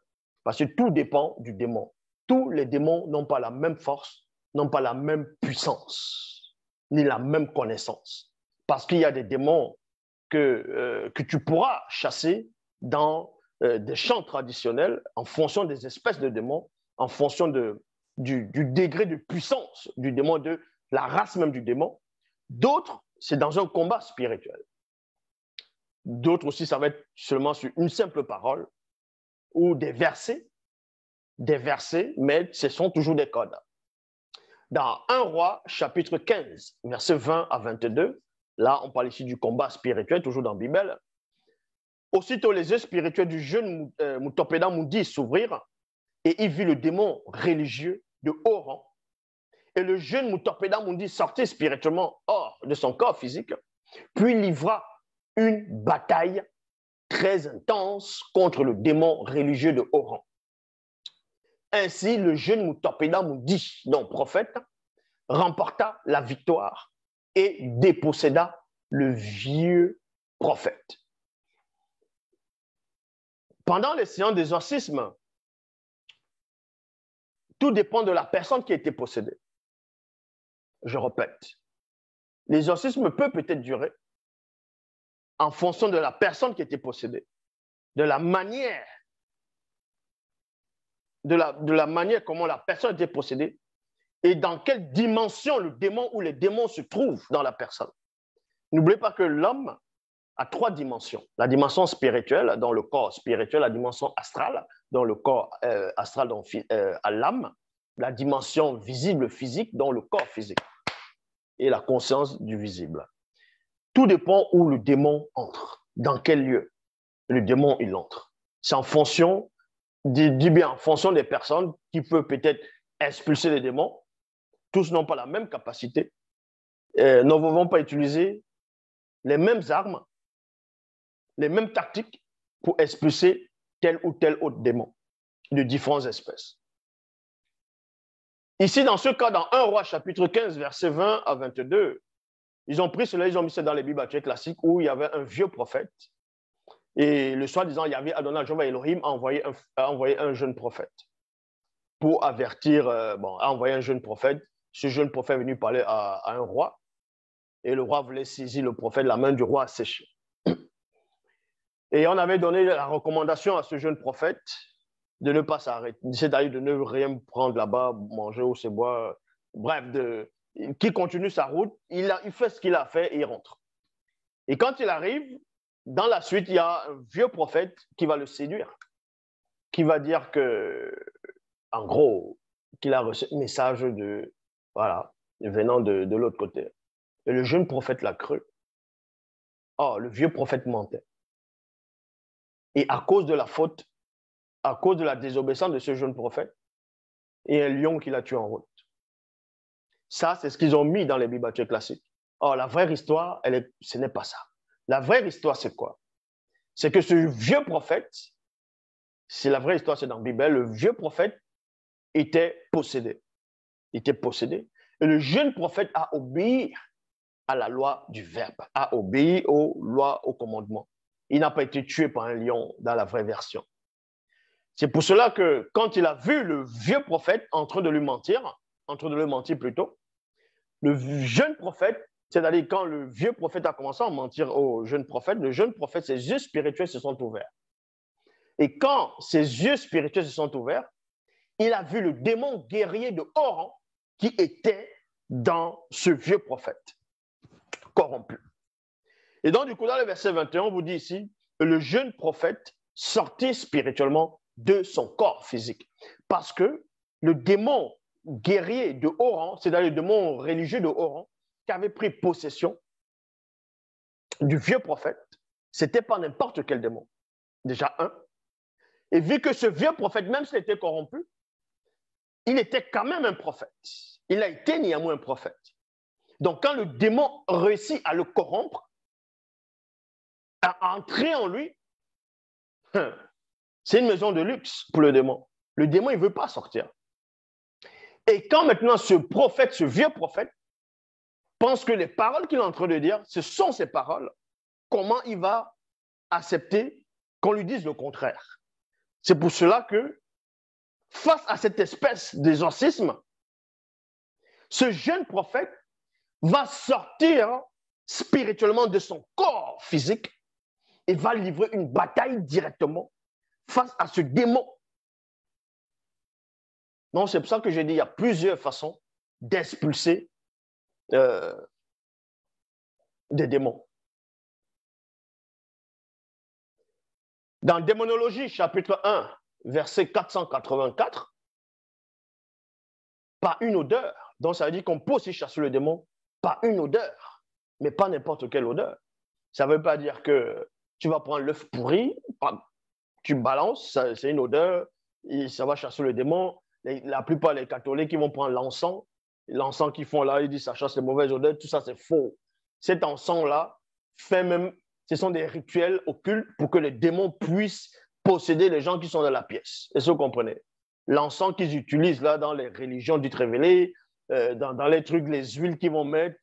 Parce que tout dépend du démon. Tous les démons n'ont pas la même force, n'ont pas la même puissance, ni la même connaissance. Parce qu'il y a des démons que tu pourras chasser dans des champs traditionnels en fonction des espèces de démons, en fonction du degré de puissance du démon, de la race même du démon. D'autres, c'est dans un combat spirituel. D'autres aussi, ça va être seulement sur une simple parole ou des versets, mais ce sont toujours des codes. Dans 1 Roi, chapitre 15, versets 20 à 22, là, on parle ici du combat spirituel, toujours dans la Bible. Aussitôt, les yeux spirituels du jeune Mutopeda Mundi s'ouvrirent et il vit le démon religieux de haut rang. Et le jeune Mutopeda Mundi sortit spirituellement hors de son corps physique, puis livra une bataille très intense contre le démon religieux de haut rang. Ainsi, le jeune Mutopeda Mundi, donc prophète, remporta la victoire et déposséda le vieux prophète. Pendant les séances d'exorcisme, tout dépend de la personne qui a été possédée. Je répète, l'exorcisme peut peut-être durer en fonction de la personne qui a été possédée, de la manière comment la personne a été possédée et dans quelle dimension le démon ou les démons se trouvent dans la personne. N'oubliez pas que l'homme a trois dimensions. La dimension spirituelle dans le corps spirituel, la dimension astrale dans le corps astral, à l'âme, la dimension visible physique dans le corps physique et la conscience du visible. Tout dépend où le démon entre, dans quel lieu le démon il entre. C'est en fonction, dis bien, en fonction des personnes qui peuvent peut-être expulser les démons. Tous n'ont pas la même capacité. Ne vont pas utiliser les mêmes armes, les mêmes tactiques pour expulser tel ou tel autre démon de différentes espèces. Ici, dans ce cas, dans 1 Roi chapitre 15, versets 20 à 22, ils ont pris cela, ils ont mis ça dans les Bibles classiques où il y avait un vieux prophète. Et le soi-disant, il y avait Adonai Jéhovah Elohim a envoyé un jeune prophète pour avertir, a envoyé un jeune prophète. Ce jeune prophète est venu parler à un roi. Et le roi voulait saisir le prophète, la main du roi a séché. Et on avait donné la recommandation à ce jeune prophète de ne pas s'arrêter, c'est-à-dire de ne rien prendre là-bas, manger ou se boire, bref, qui continue sa route, il fait ce qu'il a fait et il rentre. Et quand il arrive, dans la suite, il y a un vieux prophète qui va le séduire, qui va dire que, en gros, qu'il a reçu un message venant de l'autre côté. Et le jeune prophète l'a cru. Oh, le vieux prophète mentait. Et à cause de la faute, à cause de la désobéissance de ce jeune prophète, il y a un lion qui l'a tué en route. Ça, c'est ce qu'ils ont mis dans les Bibles classiques. Or, la vraie histoire, ce n'est pas ça. La vraie histoire, c'est quoi? C'est que ce vieux prophète, c'est la vraie histoire, c'est dans la Bible, le vieux prophète était possédé. Il était possédé. Et le jeune prophète a obéi à la loi du Verbe, a obéi aux lois, aux commandements. Il n'a pas été tué par un lion dans la vraie version. C'est pour cela que quand il a vu le vieux prophète en train de lui mentir, le jeune prophète, c'est-à-dire quand le vieux prophète a commencé à mentir au jeune prophète, le jeune prophète, ses yeux spirituels se sont ouverts. Et quand ses yeux spirituels se sont ouverts, il a vu le démon guerrier de haut rang qui était dans ce vieux prophète corrompu. Et donc, du coup, dans le verset 21, on vous dit ici, le jeune prophète sortit spirituellement de son corps physique. Parce que le démon guerrier de haut rang, c'est-à-dire le démon religieux de haut rang, qui avait pris possession du vieux prophète, c'était pas n'importe quel démon. Déjà un. Et vu que ce vieux prophète, même s'il était corrompu, il était quand même un prophète. Il a été néanmoins un prophète. Donc, quand le démon réussit à le corrompre, à entrer en lui, c'est une maison de luxe pour le démon. Le démon, il ne veut pas sortir. Et quand maintenant ce prophète, ce vieux prophète, pense que les paroles qu'il est en train de dire, ce sont ses paroles, comment il va accepter qu'on lui dise le contraire? C'est pour cela que, face à cette espèce d'exorcisme, ce jeune prophète va sortir spirituellement de son corps physique et va livrer une bataille directement face à ce démon. Donc, c'est pour ça que je dis qu'il y a plusieurs façons d'expulser des démons. Dans Démonologie, chapitre 1, verset 484, par une odeur. Donc, ça veut dire qu'on peut aussi chasser le démon par une odeur, mais pas n'importe quelle odeur. Ça ne veut pas dire que tu vas prendre l'œuf pourri, tu balances, c'est une odeur, et ça va chasser le démon. La plupart des catholiques, ils vont prendre l'encens qu'ils font là, ils disent que ça chasse les mauvaises odeurs, tout ça c'est faux. Cet encens-là, ce sont des rituels occultes pour que les démons puissent posséder les gens qui sont dans la pièce. Est-ce que vous comprenez? L'encens qu'ils utilisent là dans les religions dites révélées, dans les trucs, les huiles qu'ils vont mettre,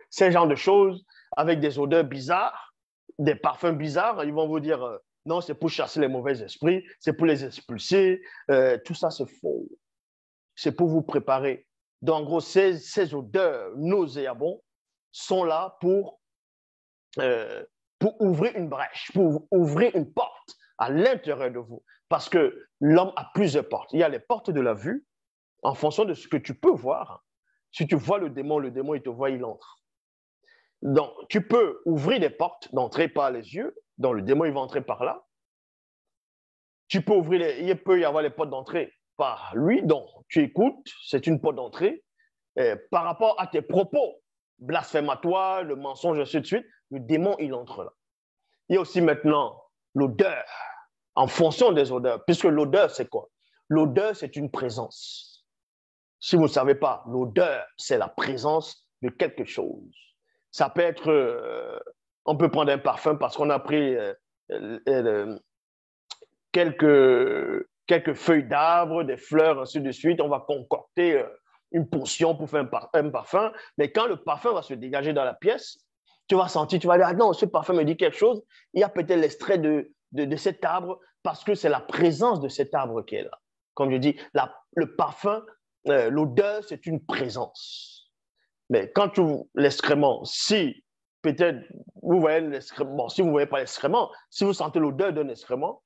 ce genre de choses, avec des odeurs bizarres, des parfums bizarres, ils vont vous dire non, c'est pour chasser les mauvais esprits, c'est pour les expulser, tout ça c'est faux. C'est pour vous préparer. Donc en gros, ces odeurs nauséabondes sont là pour ouvrir une brèche, pour ouvrir une porte à l'intérieur de vous. Parce que l'homme a plusieurs portes. Il y a les portes de la vue, en fonction de ce que tu peux voir. Si tu vois le démon, il te voit, il entre. Donc, tu peux ouvrir des portes d'entrée par les yeux, donc le démon, il va entrer par là. Tu peux il peut y avoir les portes d'entrée par lui, donc tu écoutes, c'est une porte d'entrée. Par rapport à tes propos blasphématoires, le mensonge, ainsi de suite, le démon, il entre là. Il y a aussi maintenant l'odeur, en fonction des odeurs, puisque l'odeur, c'est quoi? L'odeur, c'est une présence. Si vous ne savez pas, l'odeur, c'est la présence de quelque chose. Ça peut être, on peut prendre un parfum parce qu'on a pris quelques feuilles d'arbres, des fleurs, ainsi de suite. On va concocter une potion pour faire un parfum. Mais quand le parfum va se dégager dans la pièce, tu vas sentir, tu vas dire, ah non, ce parfum me dit quelque chose. Il y a peut-être l'extrait de cet arbre parce que c'est la présence de cet arbre qui est là. Comme je dis, le parfum, l'odeur, c'est une présence. Mais quand tu l'excrément, si peut-être vous voyez l'excrément, bon, si vous ne voyez pas l'excrément, si vous sentez l'odeur d'un excrément,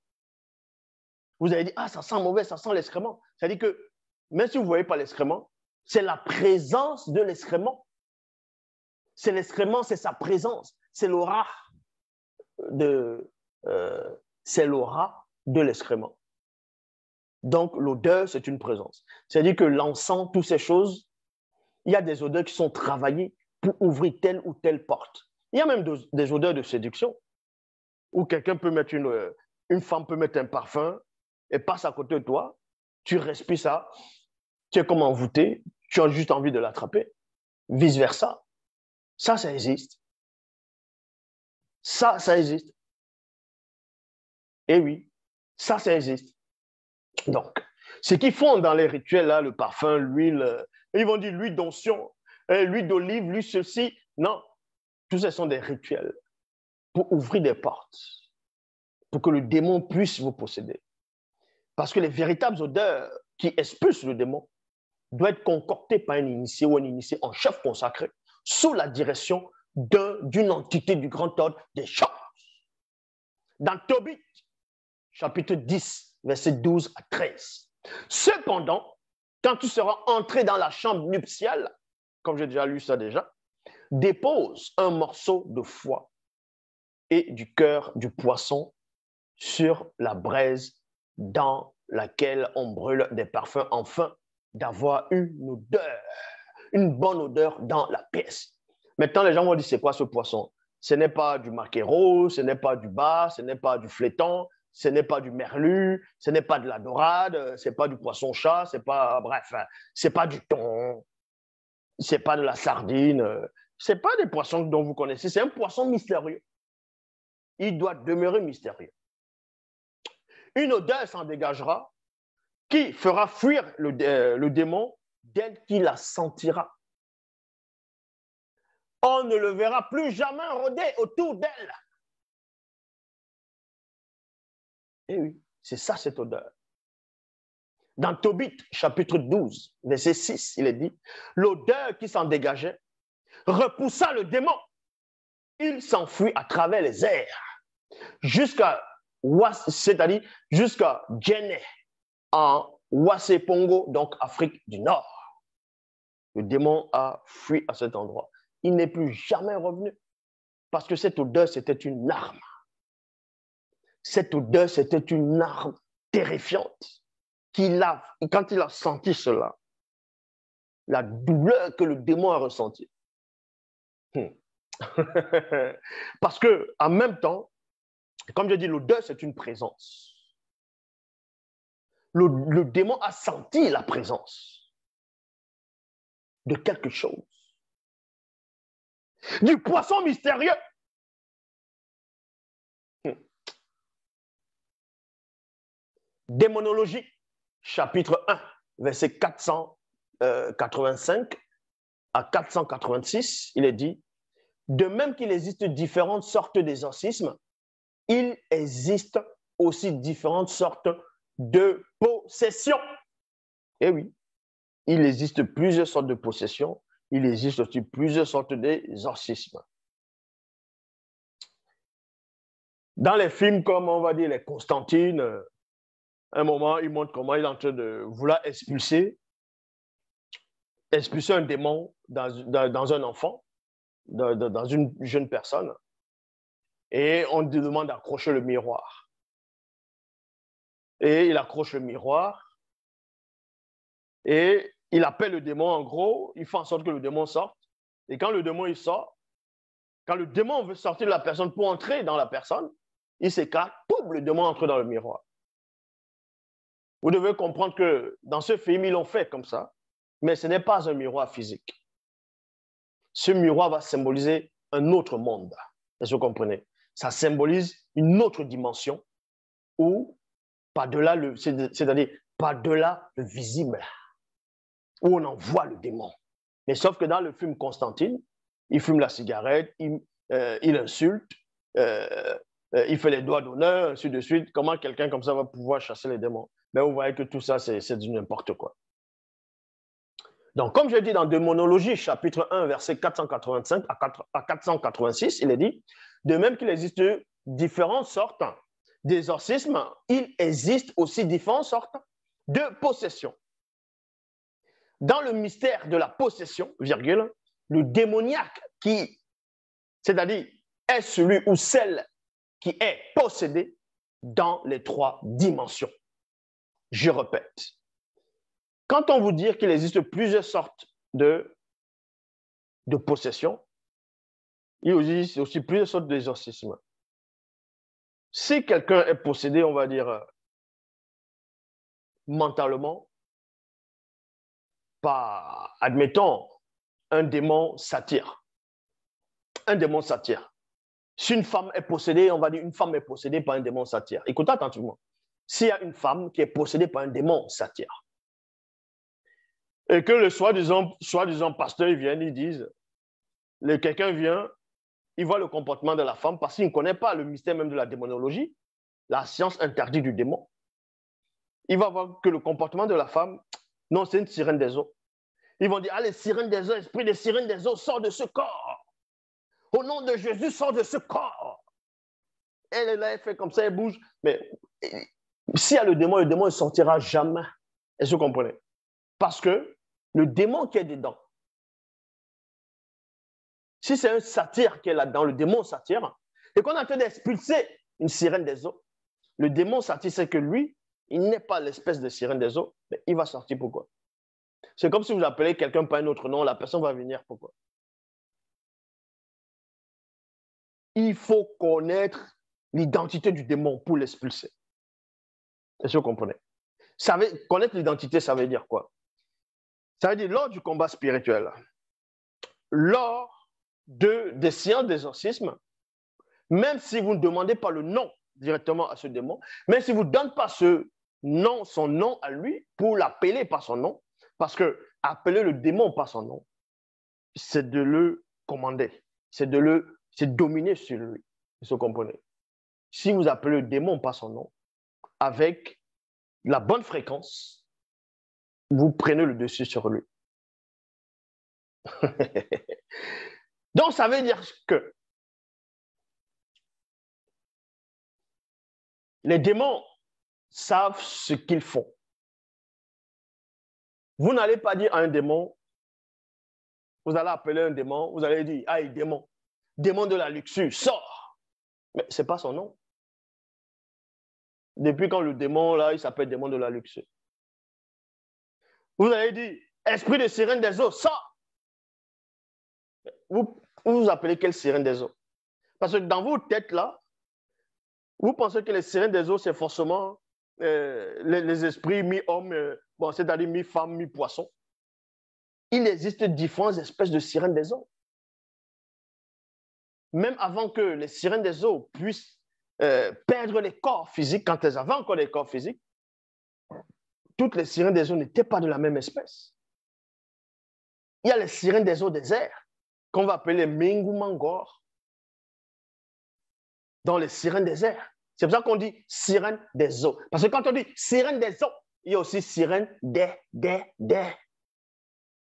vous allez dire, ah, ça sent mauvais, ça sent l'excrément. C'est-à-dire que même si vous ne voyez pas l'excrément, c'est la présence de l'excrément. C'est l'excrément, c'est sa présence, c'est l'aura c'est l'aura de l'excrément. Donc, l'odeur, c'est une présence. C'est-à-dire que l'encens, toutes ces choses, il y a des odeurs qui sont travaillées pour ouvrir telle ou telle porte. Il y a même des odeurs de séduction où quelqu'un peut mettre une femme peut mettre un parfum et passe à côté de toi, tu respires ça, tu es comme envoûté, tu as juste envie de l'attraper. Vice-versa. Ça existe. Ça existe. Et oui, ça existe. Donc, ce qu'ils font dans les rituels, là, le parfum, l'huile, ils vont dire l'huile d'onction, l'huile d'olive, l'huile ceci. Non, tout ça sont des rituels pour ouvrir des portes, pour que le démon puisse vous posséder. Parce que les véritables odeurs qui expulsent le démon doivent être concoctées par un initié ou un initié en chef consacré sous la direction d'une entité du grand ordre des choses. Dans Tobit, chapitre 10, versets 12 à 13. Cependant, quand tu seras entré dans la chambre nuptiale, comme j'ai déjà lu ça déjà, dépose un morceau de foie et du cœur du poisson sur la braise dans laquelle on brûle des parfums, afin d'avoir une odeur, une bonne odeur dans la pièce. Maintenant, les gens vont dire, c'est quoi ce poisson? Ce n'est pas du maquereau, ce n'est pas du bar, ce n'est pas du fléton, ce n'est pas du merlu, ce n'est pas de la dorade, ce n'est pas du poisson-chat, c'est pas, bref, c'est pas du thon, c'est pas de la sardine, c'est pas des poissons dont vous connaissez, c'est un poisson mystérieux. Il doit demeurer mystérieux. Une odeur s'en dégagera qui fera fuir le démon dès qu'il la sentira. On ne le verra plus jamais rôder autour d'elle. Et oui, c'est ça cette odeur. Dans Tobit, chapitre 12, verset 6, il est dit, l'odeur qui s'en dégageait repoussa le démon. Il s'enfuit à travers les airs c'est-à-dire jusqu'à Djenné, en Ouassepongo, donc Afrique du Nord. Le démon a fui à cet endroit. Il n'est plus jamais revenu parce que cette odeur, c'était une arme. Cette odeur, c'était une arme terrifiante. Quand il a senti cela, la douleur que le démon a ressentie. Parce que en même temps, comme je dis, l'odeur, c'est une présence. Le démon a senti la présence de quelque chose. Du poisson mystérieux. Démonologie, chapitre 1, verset 485 à 486, il est dit, de même qu'il existe différentes sortes d'exorcismes, il existe aussi différentes sortes de possessions. Eh oui, il existe plusieurs sortes de possessions, il existe aussi plusieurs sortes d'exorcismes. Dans les films comme, on va dire, les Constantine, à un moment, il montre comment il est en train de vouloir expulser un démon dans un enfant. dans une jeune personne et on lui demande d'accrocher le miroir. Et il accroche le miroir et il appelle le démon en gros, il fait en sorte que le démon sorte. Et quand le démon il sort, quand le démon veut sortir de la personne pour entrer dans la personne, il s'écarte, poum, le démon entre dans le miroir. Vous devez comprendre que dans ce film, ils l'ont fait comme ça, mais ce n'est pas un miroir physique. Ce miroir va symboliser un autre monde. Est-ce que vous comprenez? Ça symbolise une autre dimension où, par-delà c'est-à-dire par-delà le visible, où on en voit le démon. Mais sauf que dans le film Constantine, il fume la cigarette, il insulte, il fait les doigts d'honneur, ainsi de suite. Comment quelqu'un comme ça va pouvoir chasser les démons? Mais vous voyez que tout ça, c'est du n'importe quoi. Donc, comme je dis dans Démonologie, chapitre 1, verset 485 à 486, il est dit, de même qu'il existe différentes sortes d'exorcisme, il existe aussi différentes sortes de possession. Dans le mystère de la possession, virgule, le démoniaque c'est-à-dire est celui ou celle qui est possédé dans les 3 dimensions. Je répète. Quand on vous dit qu'il existe plusieurs sortes de possession, il existe aussi plusieurs sortes d'exorcisme. Si quelqu'un est possédé, on va dire, mentalement, par, admettons, un démon satyre. Un démon satyre. Si une femme est possédée, on va dire une femme est possédée par un démon satyre. Écoutez attentivement. S'il y a une femme qui est possédée par un démon satyre, et que le soi-disant pasteur, ils viennent, ils disent, quelqu'un vient, il voit le comportement de la femme parce qu'il ne connaît pas le mystère même de la démonologie, la science interdite du démon. Il va voir que le comportement de la femme, non, c'est une sirène des eaux. Ils vont dire, allez, sirène des eaux, esprit de sirène des eaux, sors de ce corps. Au nom de Jésus, sors de ce corps. Elle est là, elle fait comme ça, elle bouge. Mais s'il y a le démon ne sortira jamais. Est-ce que vous comprenez? Parce que le démon qui est dedans, si c'est un satyre qui est là-dedans, le démon satyre, et qu'on est en train d'expulser une sirène des eaux, le démon satyre, c'est que lui, il n'est pas l'espèce de sirène des eaux, mais il va sortir. Pourquoi? C'est comme si vous appelez quelqu'un par un autre nom, la personne va venir. Pourquoi? Il faut connaître l'identité du démon pour l'expulser. Est-ce que vous comprenez? Connaître l'identité, ça veut dire quoi? Ça veut dire lors du combat spirituel, lors des séances d'exorcisme, même si vous ne demandez pas le nom directement à ce démon, même si vous ne donnez pas son nom à lui pour l'appeler par son nom, parce que appeler le démon par son nom, c'est de le commander, c'est dominer sur lui. Vous comprenez? Si vous appelez le démon par son nom, avec la bonne fréquence, vous prenez le dessus sur lui. Donc, ça veut dire que les démons savent ce qu'ils font. Vous n'allez pas dire à un démon, vous allez appeler un démon, vous allez dire, ah, démon de la luxure, sors. Mais ce n'est pas son nom. Depuis quand le démon, là, il s'appelle démon de la luxure. Vous allez dire, esprit de sirène des eaux, sors. Vous appelez quelle sirène des eaux? Parce que dans vos têtes, là, vous pensez que les sirènes des eaux, c'est forcément les esprits mi-homme, c'est-à-dire mi-femme, mi-poisson. Il existe différentes espèces de sirènes des eaux. Même avant que les sirènes des eaux puissent perdre les corps physiques, quand elles avaient encore des corps physiques, toutes les sirènes des eaux n'étaient pas de la même espèce. Il y a les sirènes des eaux déserts, qu'on va appeler Mingu Mangor, dans les sirènes des airs. C'est pour ça qu'on dit sirène des eaux. Parce que quand on dit sirène des eaux, il y a aussi sirène des.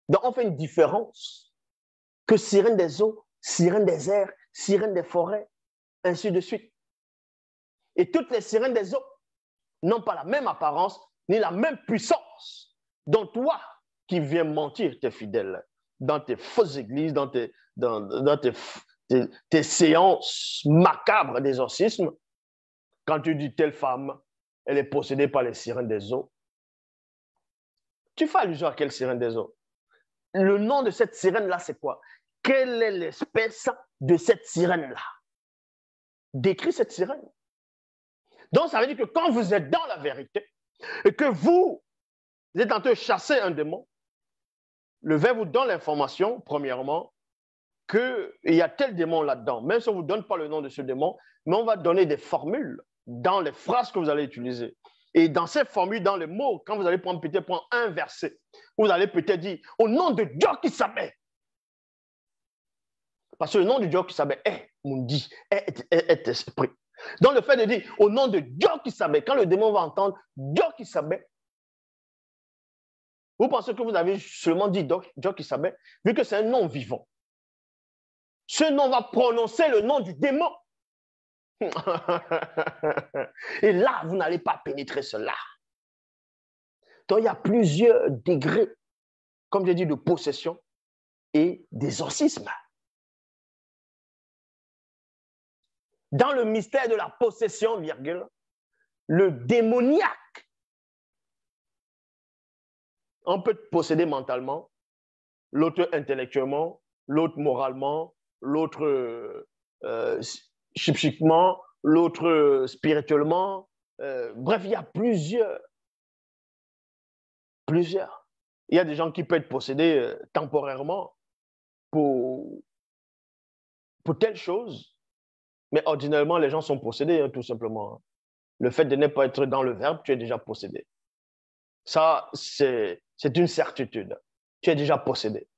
Donc on fait une différence que sirène des eaux, sirène des airs, sirène des forêts, ainsi de suite. Et toutes les sirènes des eaux n'ont pas la même apparence ni la même puissance. Donc toi qui viens mentir, t'es fidèle, dans tes fausses églises, dans tes séances macabres d'exorcisme, quand tu dis telle femme, elle est possédée par les sirènes des eaux, tu fais allusion à quelle sirène des eaux? Le nom de cette sirène-là, c'est quoi? Quelle est l'espèce de cette sirène-là? Décris cette sirène. Donc, ça veut dire que quand vous êtes dans la vérité et que vous êtes en train de chasser un démon, le verbe vous donne l'information, premièrement, qu'il y a tel démon là-dedans. Même si on ne vous donne pas le nom de ce démon, mais on va donner des formules dans les phrases que vous allez utiliser. Et dans ces formules, dans les mots, quand vous allez peut-être prendre un verset, vous allez peut-être dire « Au nom de Dieu qui s'appelle ». Parce que le nom de Dieu qui s'appelle est Mundi, est esprit. Donc le fait de dire « Au nom de Dieu qui s'appelle », quand le démon va entendre « Dieu qui s'appelle », vous pensez que vous avez seulement dit Dieu qui s'appelle, vu que c'est un nom vivant. Ce nom va prononcer le nom du démon. Et là, vous n'allez pas pénétrer cela. Donc, il y a plusieurs degrés, comme j'ai dit, de possession et d'exorcisme. Dans le mystère de la possession, virgule, le démoniaque, on peut te posséder mentalement, l'autre intellectuellement, l'autre moralement, l'autre psychiquement, l'autre spirituellement. Bref, il y a plusieurs. Il y a des gens qui peuvent être possédés temporairement pour telle chose, mais ordinairement, les gens sont possédés, hein, tout simplement. Le fait de ne pas être dans le verbe, tu es déjà possédé. Ça, c'est une certitude. Tu es déjà possédé.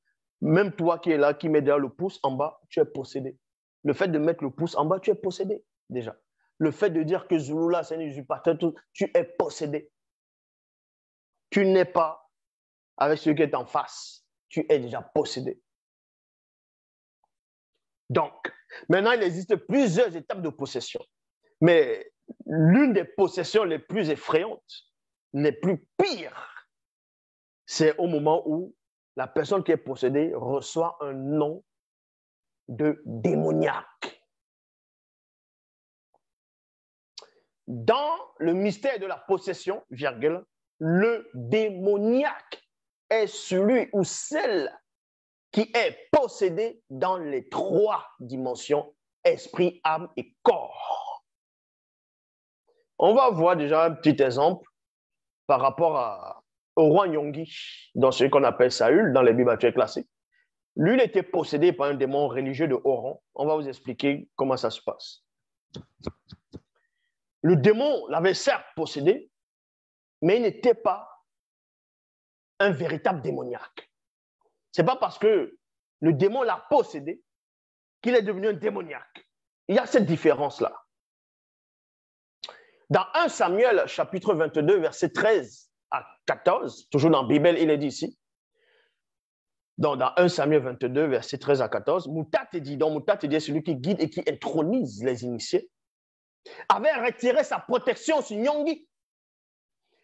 Même toi qui es là, qui met derrière le pouce en bas, tu es possédé. Le fait de mettre le pouce en bas, tu es possédé déjà. Le fait de dire que Zulula, c'est un usurpateur, tu es possédé. Tu n'es pas avec celui qui est en face. Tu es déjà possédé. Donc, maintenant, il existe plusieurs étapes de possession. Mais l'une des possessions les plus effrayantes, les plus pires, c'est au moment où la personne qui est possédée reçoit un nom de démoniaque. Dans le mystère de la possession, virgule, le démoniaque est celui ou celle qui est possédé dans les 3 dimensions, esprit, âme et corps. On va voir déjà un petit exemple par rapport au roi Nyongi, dans ce qu'on appelle Saül, dans les Bibles actuelles classiques. Lui, il était possédé par un démon religieux de haut rang. On va vous expliquer comment ça se passe. Le démon l'avait certes possédé, mais il n'était pas un véritable démoniaque. Ce n'est pas parce que le démon l'a possédé qu'il est devenu un démoniaque. Il y a cette différence-là. Dans 1 Samuel, chapitre 22, verset 13 à 14, toujours dans la Bible, il est dit ici, donc, dans 1 Samuel 22, verset 13 à 14, Moutat dit, donc Moutat dit, celui qui guide et qui intronise les initiés, avait retiré sa protection sur Nyongi.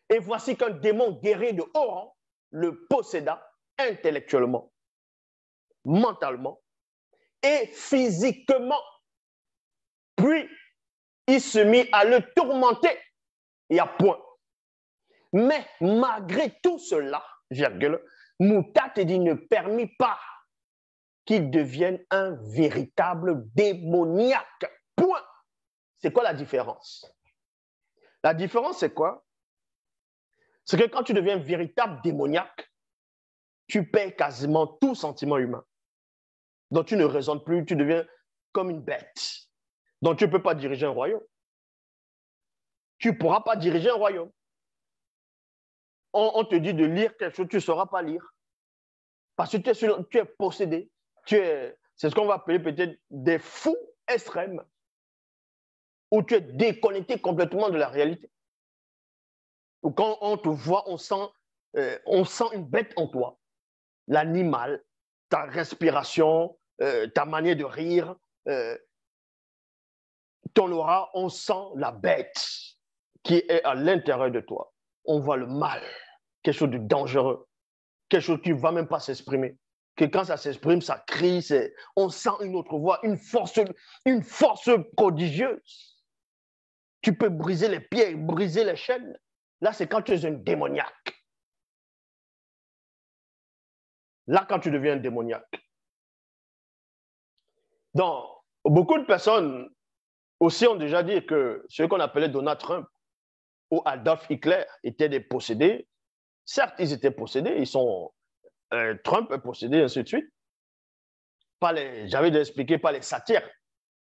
Et voici qu'un démon guerrier de haut rang le posséda intellectuellement, mentalement et physiquement. Puis, il se mit à le tourmenter et à point. Mais malgré tout cela, virgule, Moutat dit ne permit pas qu'il devienne un véritable démoniaque. Point. C'est quoi la différence? La différence, c'est quoi? C'est que quand tu deviens un véritable démoniaque, tu perds quasiment tout sentiment humain. Donc tu ne raisonnes plus, tu deviens comme une bête. Donc tu ne peux pas diriger un royaume. Tu ne pourras pas diriger un royaume. On te dit de lire quelque chose, tu ne sauras pas lire. Parce que tu es possédé. C'est ce qu'on va appeler peut-être des fous extrêmes. Où tu es déconnecté complètement de la réalité. Ou quand on te voit, on sent une bête en toi. L'animal, ta respiration, ta manière de rire, ton aura, on sent la bête qui est à l'intérieur de toi. On voit le mal, quelque chose de dangereux, quelque chose qui ne va même pas s'exprimer. que quand ça s'exprime, ça crie, on sent une autre voix, une force prodigieuse. Tu peux briser les pieds, briser les chaînes. Là, c'est quand tu es un démoniaque. Là, quand tu deviens un démoniaque. Donc, beaucoup de personnes aussi ont déjà dit que ceux qu'on appelait Donald Trump ou Adolf Hitler étaient des possédés. Certes, ils étaient possédés, Trump est possédé, ainsi de suite. J'avais déjà expliqué par les satyres.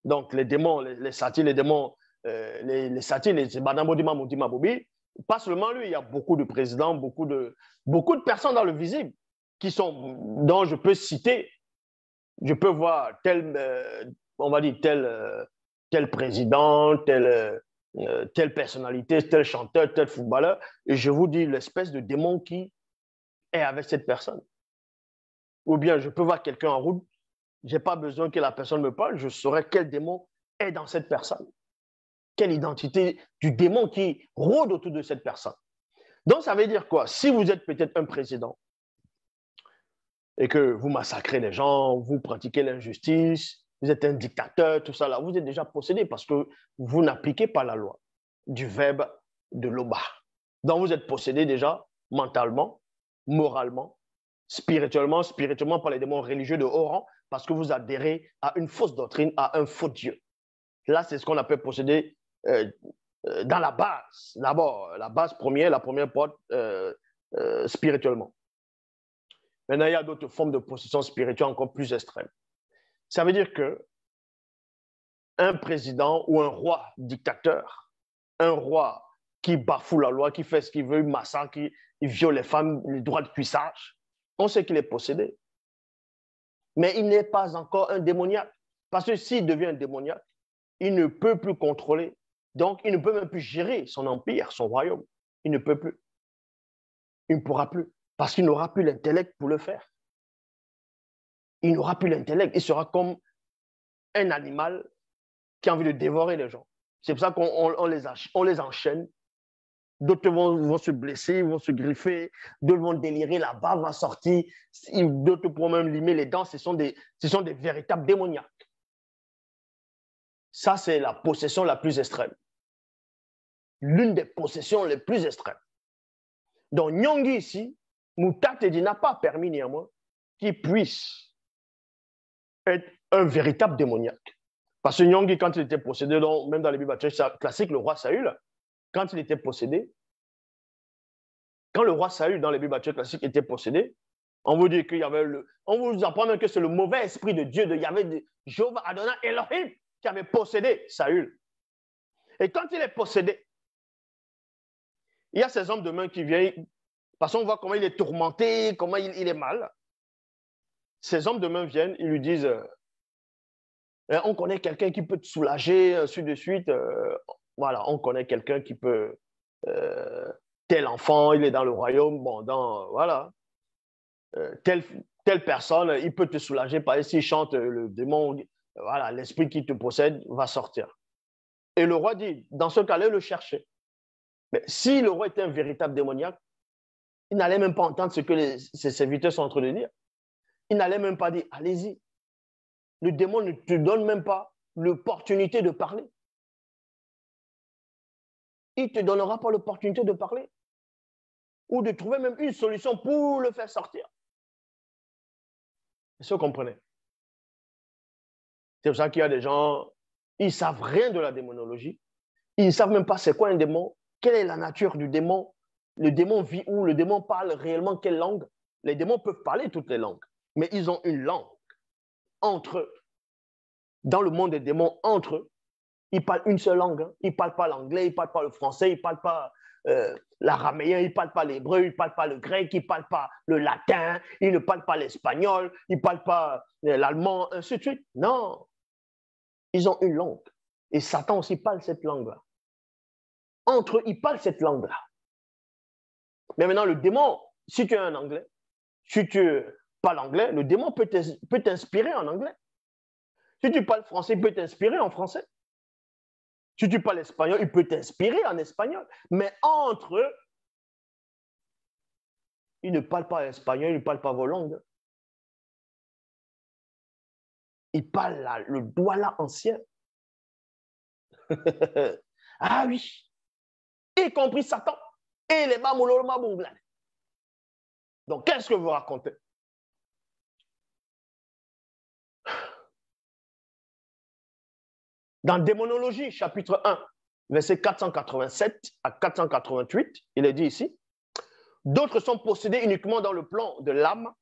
Donc, les démons, les satyres, les démons, les satyres, les Madame Bodima Moudima Bobi, pas seulement lui, il y a beaucoup de présidents, beaucoup de personnes dans le visible dont je peux citer, je peux voir on va dire tel président, telle personnalité, tel chanteur, tel footballeur, et je vous dis l'espèce de démon qui est avec cette personne. Ou bien je peux voir quelqu'un en route, je n'ai pas besoin que la personne me parle, je saurai quel démon est dans cette personne. Quelle identité du démon qui rôde autour de cette personne. Donc, ça veut dire quoi? Si vous êtes peut-être un président et que vous massacrez les gens, vous pratiquez l'injustice, vous êtes un dictateur, tout ça là, vous êtes déjà possédé parce que vous n'appliquez pas la loi du verbe de l'Oba. Donc, vous êtes possédé déjà mentalement, moralement, spirituellement par les démons religieux de haut rang parce que vous adhérez à une fausse doctrine, à un faux Dieu. Là, c'est ce qu'on appelle posséder dans la base. D'abord, la base première, la première porte spirituellement. Maintenant, il y a d'autres formes de possession spirituelle encore plus extrêmes. Ça veut dire que un président ou un roi dictateur, un roi qui bafoue la loi, qui fait ce qu'il veut, il massacre, il viole les femmes, les droits de cuissage, on sait qu'il est possédé. Mais il n'est pas encore un démoniaque. Parce que s'il devient un démoniaque, il ne peut plus contrôler. Donc, il ne peut même plus gérer son empire, son royaume. Il ne peut plus. Il ne pourra plus. Parce qu'il n'aura plus l'intellect pour le faire. Il n'aura plus l'intellect. Il sera comme un animal qui a envie de dévorer les gens. C'est pour ça qu'on les enchaîne. D'autres vont se blesser, vont se griffer, d'autres vont délirer, la bave va sortir, d'autres pourront même limer les dents. Ce sont des véritables démoniaques. Ça, c'est la possession la plus extrême. L'une des possessions les plus extrêmes. Donc, Nyong'i ici, Moutatedi n'a pas permis néanmoins qu'il puisse être un véritable démoniaque. Parce que Nyong'i, quand il était possédé, même dans les Bibles classiques, le roi Saül, quand il était possédé, quand le roi Saül, dans les Bibles classiques, était possédé, on vous dit qu'il y avait on vous apprend même que c'est le mauvais esprit de Dieu, de Yahvé, de Jéhovah Adonai Elohim, qui avait possédé Saül. Et quand il est possédé, il y a ces hommes de main qui viennent, parce qu'on voit comment il est tourmenté, comment il est mal. Ces hommes de main viennent, ils lui disent on connaît quelqu'un qui peut te soulager, ainsi de suite. Voilà, on connaît quelqu'un qui peut. Tel enfant, il est dans le royaume, bon, voilà. Telle personne, il peut te soulager, par exemple, s'il chante le démon, voilà, l'esprit qui te possède va sortir. Et le roi dit, dans ce cas-là, le chercher. Mais si le roi était un véritable démoniaque, il n'allait même pas entendre ce que ses serviteurs sont en train de dire. Il n'allait même pas dire, allez-y. Le démon ne te donne même pas l'opportunité de parler. Il ne te donnera pas l'opportunité de parler. Ou de trouver même une solution pour le faire sortir. Est-ce que vous comprenez? C'est pour ça qu'il y a des gens, ils ne savent rien de la démonologie. Ils ne savent même pas c'est quoi un démon, quelle est la nature du démon. Le démon vit où? Le démon parle réellement quelle langue? Les démons peuvent parler toutes les langues, mais ils ont une langue entre eux. Dans le monde des démons, entre eux, ils parlent une seule langue. Hein. Ils ne parlent pas l'anglais, ils ne parlent pas le français, ils ne parlent pas l'araméen, ils ne parlent pas l'hébreu, ils ne parlent pas le grec, ils ne parlent pas le latin, ils ne parlent pas l'espagnol, ils ne parlent pas l'allemand, ainsi de suite. Non, ils ont une langue. Et Satan aussi parle cette langue-là. Entre eux, ils parlent cette langue-là. Mais maintenant, le démon, si tu es un anglais, si tu parles anglais, le démon peut t'inspirer en anglais. Si tu parles français, il peut t'inspirer en français. Si tu parles espagnol, il peut t'inspirer en espagnol. Mais entre eux, ils ne parlent pas espagnol, ils ne parlent pas vos langues. Il parle là, le Douala ancien. Ah oui, y compris Satan et les Mamoloma Boumblane. Donc, qu'est-ce que vous racontez? Dans Démonologie, chapitre 1, verset 487 à 488, il est dit ici, d'autres sont possédés uniquement dans le plan de l'âme,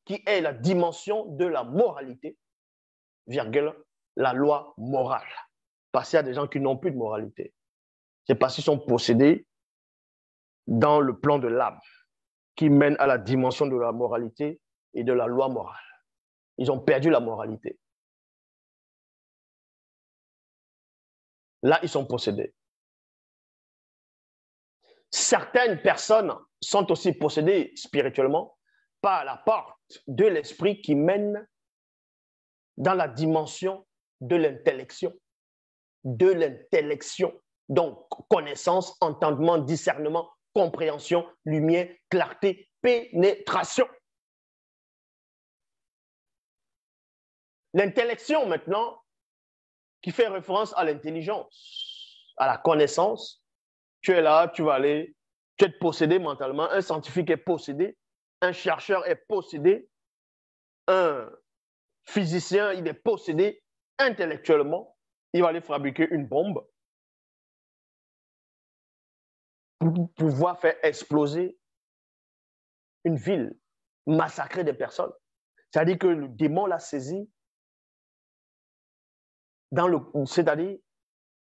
qui est la dimension de la moralité, virgule, la loi morale. Parce qu'il y a des gens qui n'ont plus de moralité. C'est parce qu'ils sont possédés dans le plan de l'âme, qui mène à la dimension de la moralité et de la loi morale. Ils ont perdu la moralité. Là, ils sont possédés. Certaines personnes sont aussi possédées spirituellement par la porte de l'esprit qui mène dans la dimension de l'intellection. De l'intellection. Donc, connaissance, entendement, discernement, compréhension, lumière, clarté, pénétration. L'intellection, maintenant, qui fait référence à l'intelligence, à la connaissance. Tu es là, tu vas aller, tu es possédé mentalement, un scientifique est possédé, un chercheur est possédé, un physicien, il est possédé intellectuellement, il va aller fabriquer une bombe pour pouvoir faire exploser une ville, massacrer des personnes. C'est-à-dire que le démon l'a saisi c'est-à-dire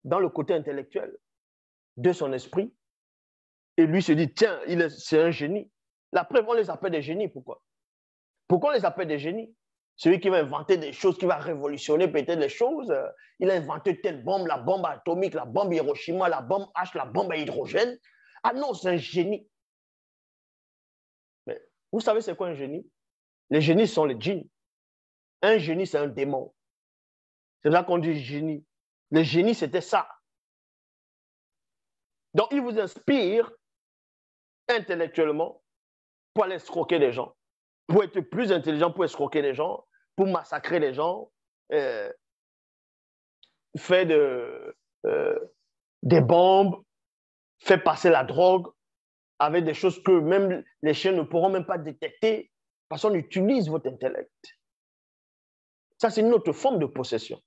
dans le côté intellectuel de son esprit, et lui se dit, tiens, c'est un génie. La preuve, on les appelle des génies. Pourquoi? Pourquoi on les appelle des génies? Celui qui va inventer des choses, qui va révolutionner peut-être les choses. Il a inventé telle bombe, la bombe atomique, la bombe Hiroshima, la bombe H, la bombe à hydrogène. Ah non, c'est un génie. Mais vous savez c'est quoi un génie? Les génies sont les djinns. Un génie, c'est un démon. C'est là qu'on dit génie. Le génie, c'était ça. Donc, il vous inspire intellectuellement pour aller escroquer les gens, pour être plus intelligent, pour escroquer les gens, pour massacrer les gens, faire des bombes, faire passer la drogue avec des choses que même les chiens ne pourront même pas détecter parce qu'on utilise votre intellect. Ça, c'est une autre forme de possession.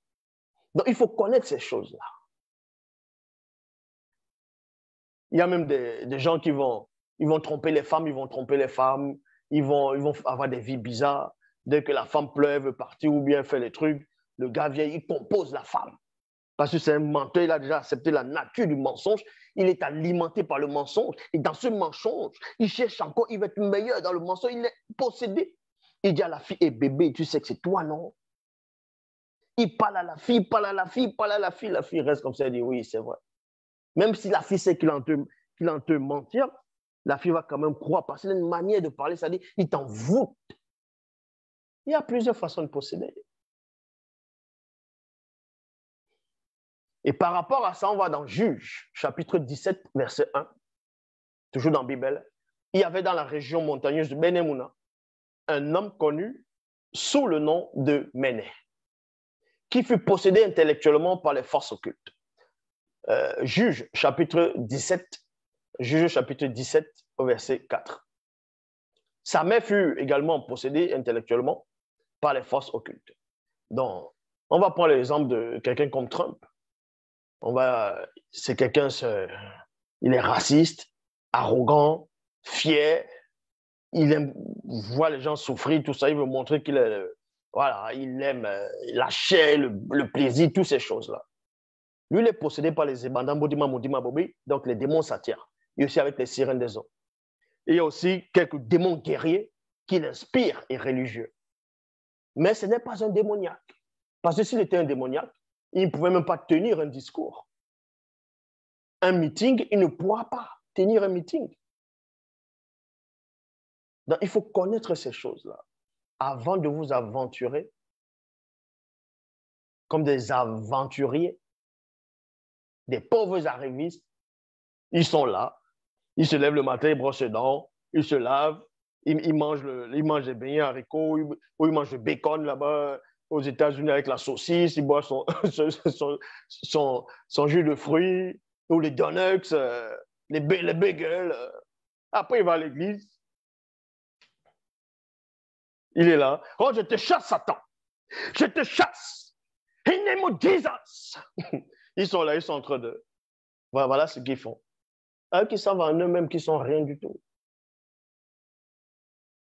Donc, il faut connaître ces choses-là. Il y a même des gens qui vont tromper les femmes, ils vont avoir des vies bizarres. Dès que la femme pleure, elle veut partir ou bien faire les trucs, le gars vient, il compose la femme. Parce que c'est un menteur, il a déjà accepté la nature du mensonge, il est alimenté par le mensonge. Et dans ce mensonge, il cherche encore, il veut être meilleur dans le mensonge, il est possédé. Il dit à la fille, hé bébé, tu sais que c'est toi, non? Il parle à la fille, il parle à la fille, il parle à la fille. La fille reste comme ça, elle dit, oui, c'est vrai. Même si la fille sait qu'il est en te mentir, la fille va quand même croire parce qu'il a une manière de parler, c'est-à-dire il t'envoûte. Il y a plusieurs façons de posséder. Et par rapport à ça, on va dans Juge, chapitre 17, verset 1, toujours dans la Bible. Il y avait dans la région montagneuse de Benemouna un homme connu sous le nom de Méné, qui fut possédé intellectuellement par les forces occultes. Juge, chapitre 17, au verset 4. Sa mère fut également possédée intellectuellement par les forces occultes. Donc, on va prendre l'exemple de quelqu'un comme Trump. C'est quelqu'un, il est raciste, arrogant, fier, il aime voir les gens souffrir, tout ça, il veut montrer qu'il est, voilà, il aime la chair, le plaisir, toutes ces choses-là. Lui, il est possédé par les ébandans, donc les démons s'attirent. Et aussi avec les sirènes des eaux. Et il y a aussi quelques démons guerriers qui l'inspirent et religieux. Mais ce n'est pas un démoniaque. Parce que s'il était un démoniaque, il ne pouvait même pas tenir un discours. Un meeting, il ne pourra pas tenir un meeting. Donc, il faut connaître ces choses-là avant de vous aventurer comme des aventuriers, des pauvres arrivistes. Ils sont là, ils se lèvent le matin, ils brossent les dents, ils se lavent, ils mangent des beignets haricots, ou ils mangent le bacon là-bas, aux États-Unis avec la saucisse, il boit son jus de fruits, ou les donuts, les bagels. Après, il va à l'église. Il est là. Oh, je te chasse, Satan. Je te chasse. In the name of Jesus. Ils sont là, ils sont en train de... Voilà ce qu'ils font. Alors qu'ils savent en eux-mêmes qu'ils sont rien du tout.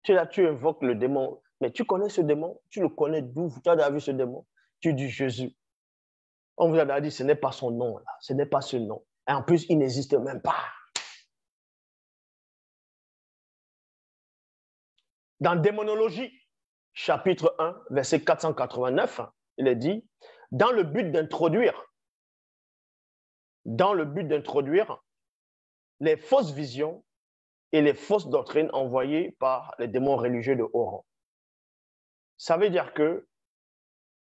Tu es là, tu invoques le démon. Mais tu connais ce démon? Tu le connais d'où? Tu as déjà vu ce démon? Tu dis Jésus. On vous a dit, ce n'est pas son nom, là. Ce n'est pas ce nom. Et en plus, il n'existe même pas. Dans Démonologie, chapitre 1, verset 489, il est dit, dans le but d'introduire les fausses visions et les fausses doctrines envoyées par les démons religieux de haut rang. Ça veut dire que,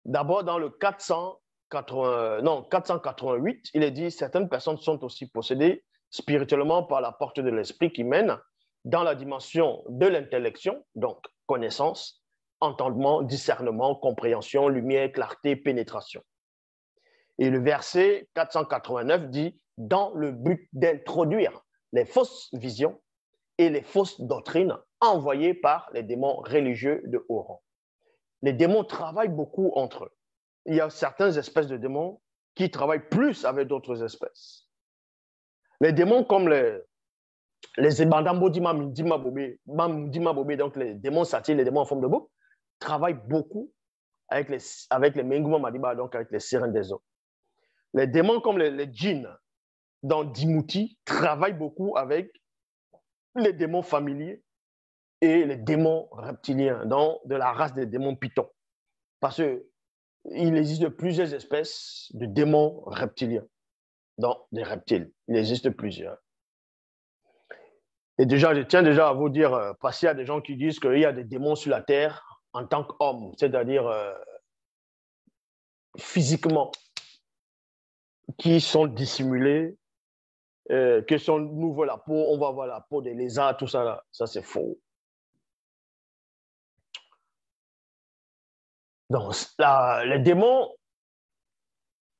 d'abord, dans le 488, il est dit, certaines personnes sont aussi possédées spirituellement par la porte de l'esprit qui mène dans la dimension de l'intellection, donc connaissance, entendement, discernement, compréhension, lumière, clarté, pénétration. Et le verset 489 dit, dans le but d'introduire les fausses visions et les fausses doctrines envoyées par les démons religieux de haut rang. Les démons travaillent beaucoup entre eux. Il y a certaines espèces de démons qui travaillent plus avec d'autres espèces. Les démons comme les Ebandambodima Mdima Bobé, donc les démons satires, les démons en forme de bouc, travaillent beaucoup avec les Menguma Madiba, donc avec les sirènes des eaux. Les démons comme les djinns dans Dimouti travaillent beaucoup avec les démons familiers et les démons reptiliens, de la race des démons python. Parce qu'il existe plusieurs espèces de démons reptiliens, dans des reptiles. Il existe plusieurs. Et déjà, je tiens déjà à vous dire, parce qu'il y a des gens qui disent qu'il y a des démons sur la terre en tant qu'hommes, c'est-à-dire physiquement, qui sont dissimulés, que si on ouvre la peau, on va voir la peau des lézards, tout ça là. Ça, c'est faux. Donc, les démons,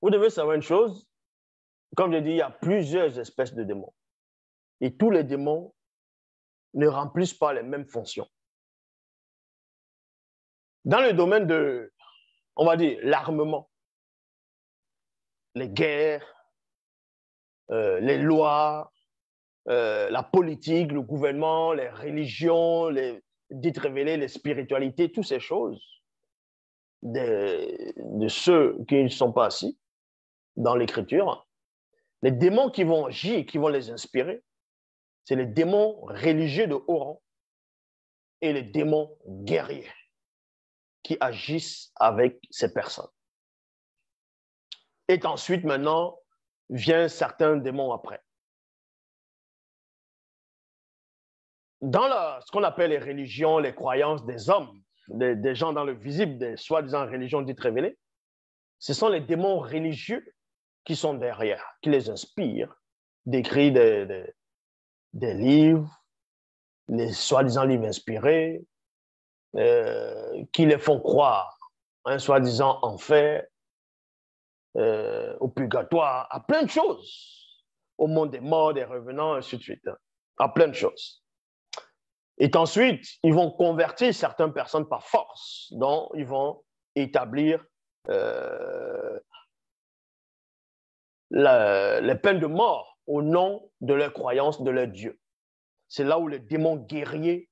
vous devez savoir une chose, comme je dis, il y a plusieurs espèces de démons. Et tous les démons ne remplissent pas les mêmes fonctions. Dans le domaine de, on va dire, l'armement, les guerres, les lois, la politique, le gouvernement, les religions, les dites révélées, les spiritualités, toutes ces choses, de ceux qui ne sont pas assis dans l'écriture, les démons qui vont agir, qui vont les inspirer, c'est les démons religieux de haut rang et les démons guerriers qui agissent avec ces personnes. Et ensuite, maintenant, viennent certains démons après. Dans ce qu'on appelle les religions, les croyances des hommes, des gens dans le visible, des soi-disant religions dites révélées, ce sont les démons religieux qui sont derrière, qui les inspirent, d'écrire des livres, les soi-disant livres inspirés, qui les font croire un soi-disant enfer, au purgatoire, à plein de choses, au monde des morts, des revenants, ainsi de suite, à plein de choses. Et ensuite, ils vont convertir certaines personnes par force, donc ils vont établir les peines de mort au nom de leur croyance, de leur Dieu. C'est là où les démons guerriers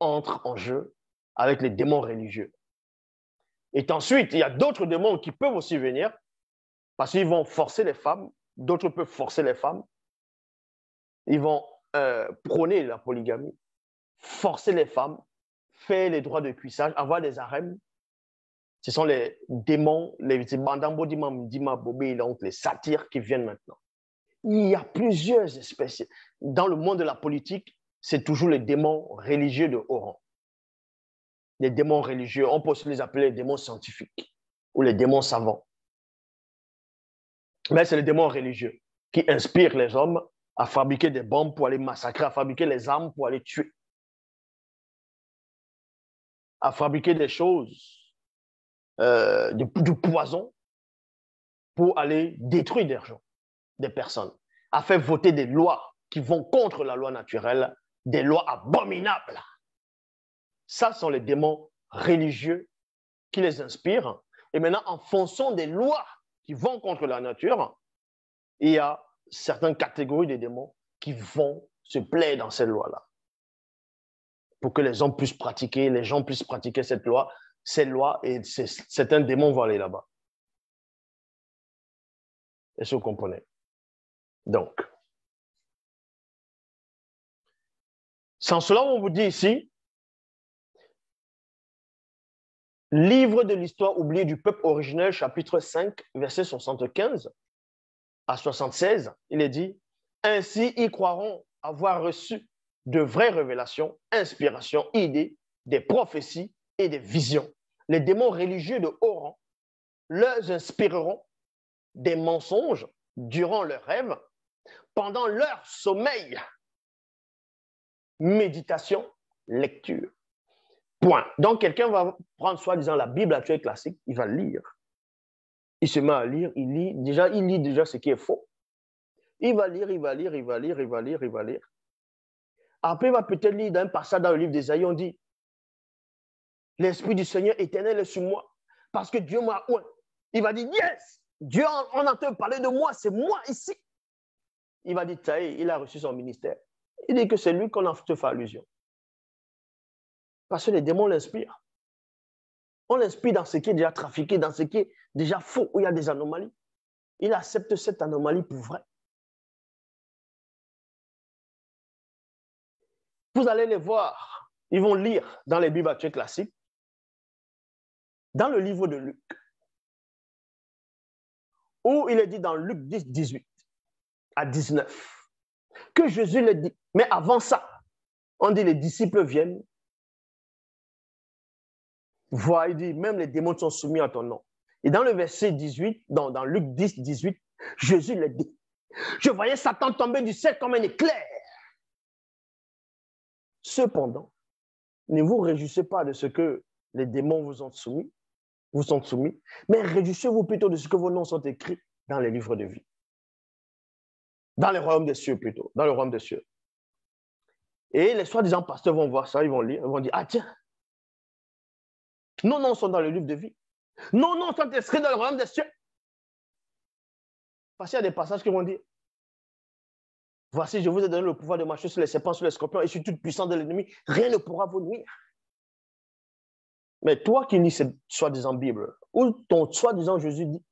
entrent en jeu avec les démons religieux. Et ensuite, il y a d'autres démons qui peuvent aussi venir parce qu'ils vont forcer les femmes, d'autres peuvent forcer les femmes, ils vont prôner la polygamie, forcer les femmes, faire les droits de cuissage, avoir des harems. Ce sont les démons, les satyres qui viennent maintenant. Il y a plusieurs espèces. Dans le monde de la politique, c'est toujours les démons religieux de haut rang. Les démons religieux, on peut aussi les appeler les démons scientifiques ou les démons savants. Mais c'est les démons religieux qui inspirent les hommes à fabriquer des bombes pour aller massacrer, à fabriquer les armes pour aller tuer, à fabriquer des choses du poison pour aller détruire des gens, des personnes, a fait voter des lois qui vont contre la loi naturelle, des lois abominables. Ça sont les démons religieux qui les inspirent. Et maintenant, en fonction des lois qui vont contre la nature, il y a certaines catégories de démons qui vont se plaire dans cette loi-là. Pour que les gens puissent pratiquer cette loi, et certains démons vont aller là-bas. Est-ce que vous comprenez? Donc, sans cela, on vous dit ici, livre de l'histoire oubliée du peuple originel, chapitre 5, verset 75 à 76, il est dit, ainsi ils croiront avoir reçu de vraies révélations, inspirations, idées, des prophéties et des visions. Les démons religieux de haut rang leur inspireront des mensonges durant leurs rêves, pendant leur sommeil, méditation, lecture. Point. Donc, quelqu'un va prendre soi-disant la Bible actuelle classique, il va lire. Il se met à lire, il lit déjà ce qui est faux. Il va lire. Après, il va peut-être lire dans un passage dans le livre d'Ésaïe, on dit, l'Esprit du Seigneur éternel est sur moi, parce que Dieu m'a oint. Il va dire, yes, Dieu on entend parler de moi, c'est moi ici. Il va dire, ça y est, il a reçu son ministère. Il dit que c'est lui qu'on a fait allusion. Parce que les démons l'inspirent. On l'inspire dans ce qui est déjà trafiqué, dans ce qui est déjà faux, où il y a des anomalies. Il accepte cette anomalie pour vrai. Vous allez les voir, ils vont lire dans les Bibles actuelles classiques, dans le livre de Luc, où il est dit dans Luc 10, 18 à 19, que Jésus le dit. Mais avant ça, on dit les disciples viennent, voient, il dit, même les démons sont soumis à ton nom. Et dans le verset 18, dans Luc 10, 18, Jésus le dit. Je voyais Satan tomber du ciel comme un éclair. Cependant, ne vous réjouissez pas de ce que les démons vous sont soumis, mais réjouissez-vous plutôt de ce que vos noms sont écrits dans les livres de vie. Dans le royaume des cieux plutôt, dans le royaume des cieux. Et les soi-disant pasteurs vont voir ça, ils vont lire, ils vont dire, ah tiens, nos noms sont dans le livre de vie. Nos noms sont inscrits dans le royaume des cieux. Parce qu'il y a des passages qui vont dire, voici, je vous ai donné le pouvoir de marcher sur les serpents, sur les scorpions et sur toute puissance de l'ennemi. Rien ne pourra vous nuire. Mais toi qui lis cette soi-disant Bible, où ton soi-disant Jésus dit,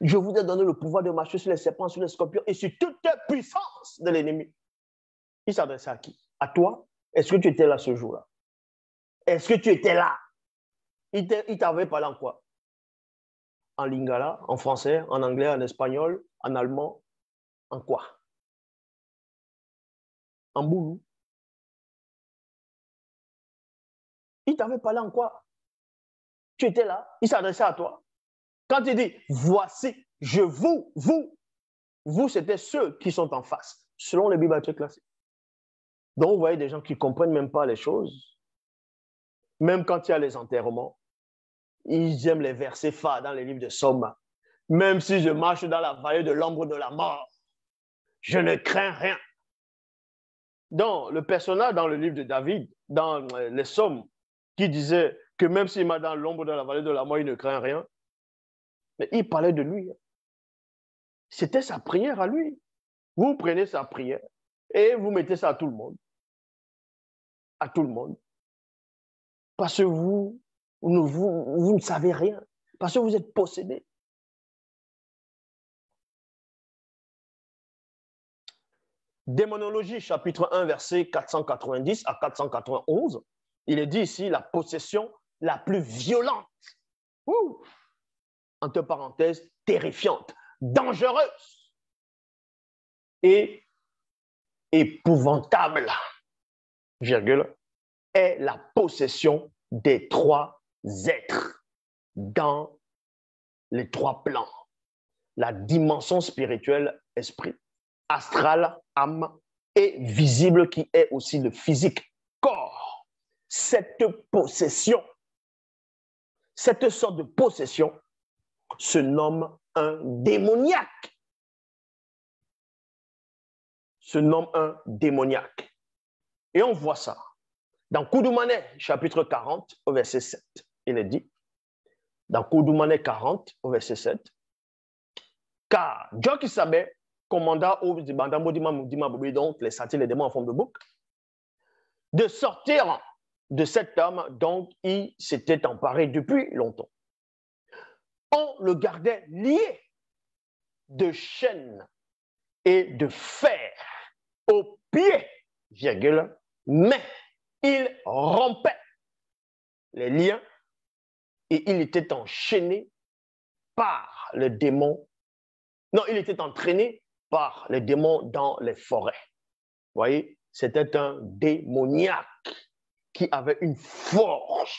je vous ai donné le pouvoir de marcher sur les serpents, sur les scorpions et sur toute puissance de l'ennemi. Il s'adressait à qui? À toi? Est-ce que tu étais là ce jour-là? Est-ce que tu étais là? Il t'avait parlé en quoi? En lingala, en français, en anglais, en espagnol, en allemand, en quoi? En boulou. Il t'avait parlé en quoi? Tu étais là, il s'adressait à toi. Quand il dit, voici, je vous, c'était ceux qui sont en face, selon les Bibles actuelles classiques. Donc, vous voyez des gens qui ne comprennent même pas les choses. Même quand il y a les enterrements, ils aiment les versets phares dans les livres de Psaumes. Même si je marche dans la vallée de l'ombre de la mort, je ne crains rien. Donc, le personnage dans le livre de David, dans les Psaumes, qui disait que même s'il m'a dans l'ombre de la vallée de la mort, il ne craint rien. Mais il parlait de lui. C'était sa prière à lui. Vous prenez sa prière et vous mettez ça à tout le monde. À tout le monde. Parce que vous ne savez rien. Parce que vous êtes possédés. Démonologie, chapitre 1, verset 490 à 491. Il est dit ici la possession la plus violente. Entre parenthèses, terrifiante, dangereuse et épouvantable, virgule, est la possession des trois êtres dans les trois plans. La dimension spirituelle, esprit, astral, âme, et visible qui est aussi le physique, corps. Cette possession, Cette sorte de possession se nomme un démoniaque. Se nomme un démoniaque. Et on voit ça. Dans Koudoumane, chapitre 40, au verset 7, il est dit, dans Koudoumane 40, au verset 7, car Dieu qui savait, commanda aux donc les sortir les démons en forme de bouc, de sortir de cet homme dont il s'était emparé depuis longtemps. On le gardait lié de chaînes et de fer aux pieds, virgule, mais il rompait les liens et il était enchaîné par le démon. Non, il était entraîné par les démons dans les forêts. Vous voyez, c'était un démoniaque qui avait une force.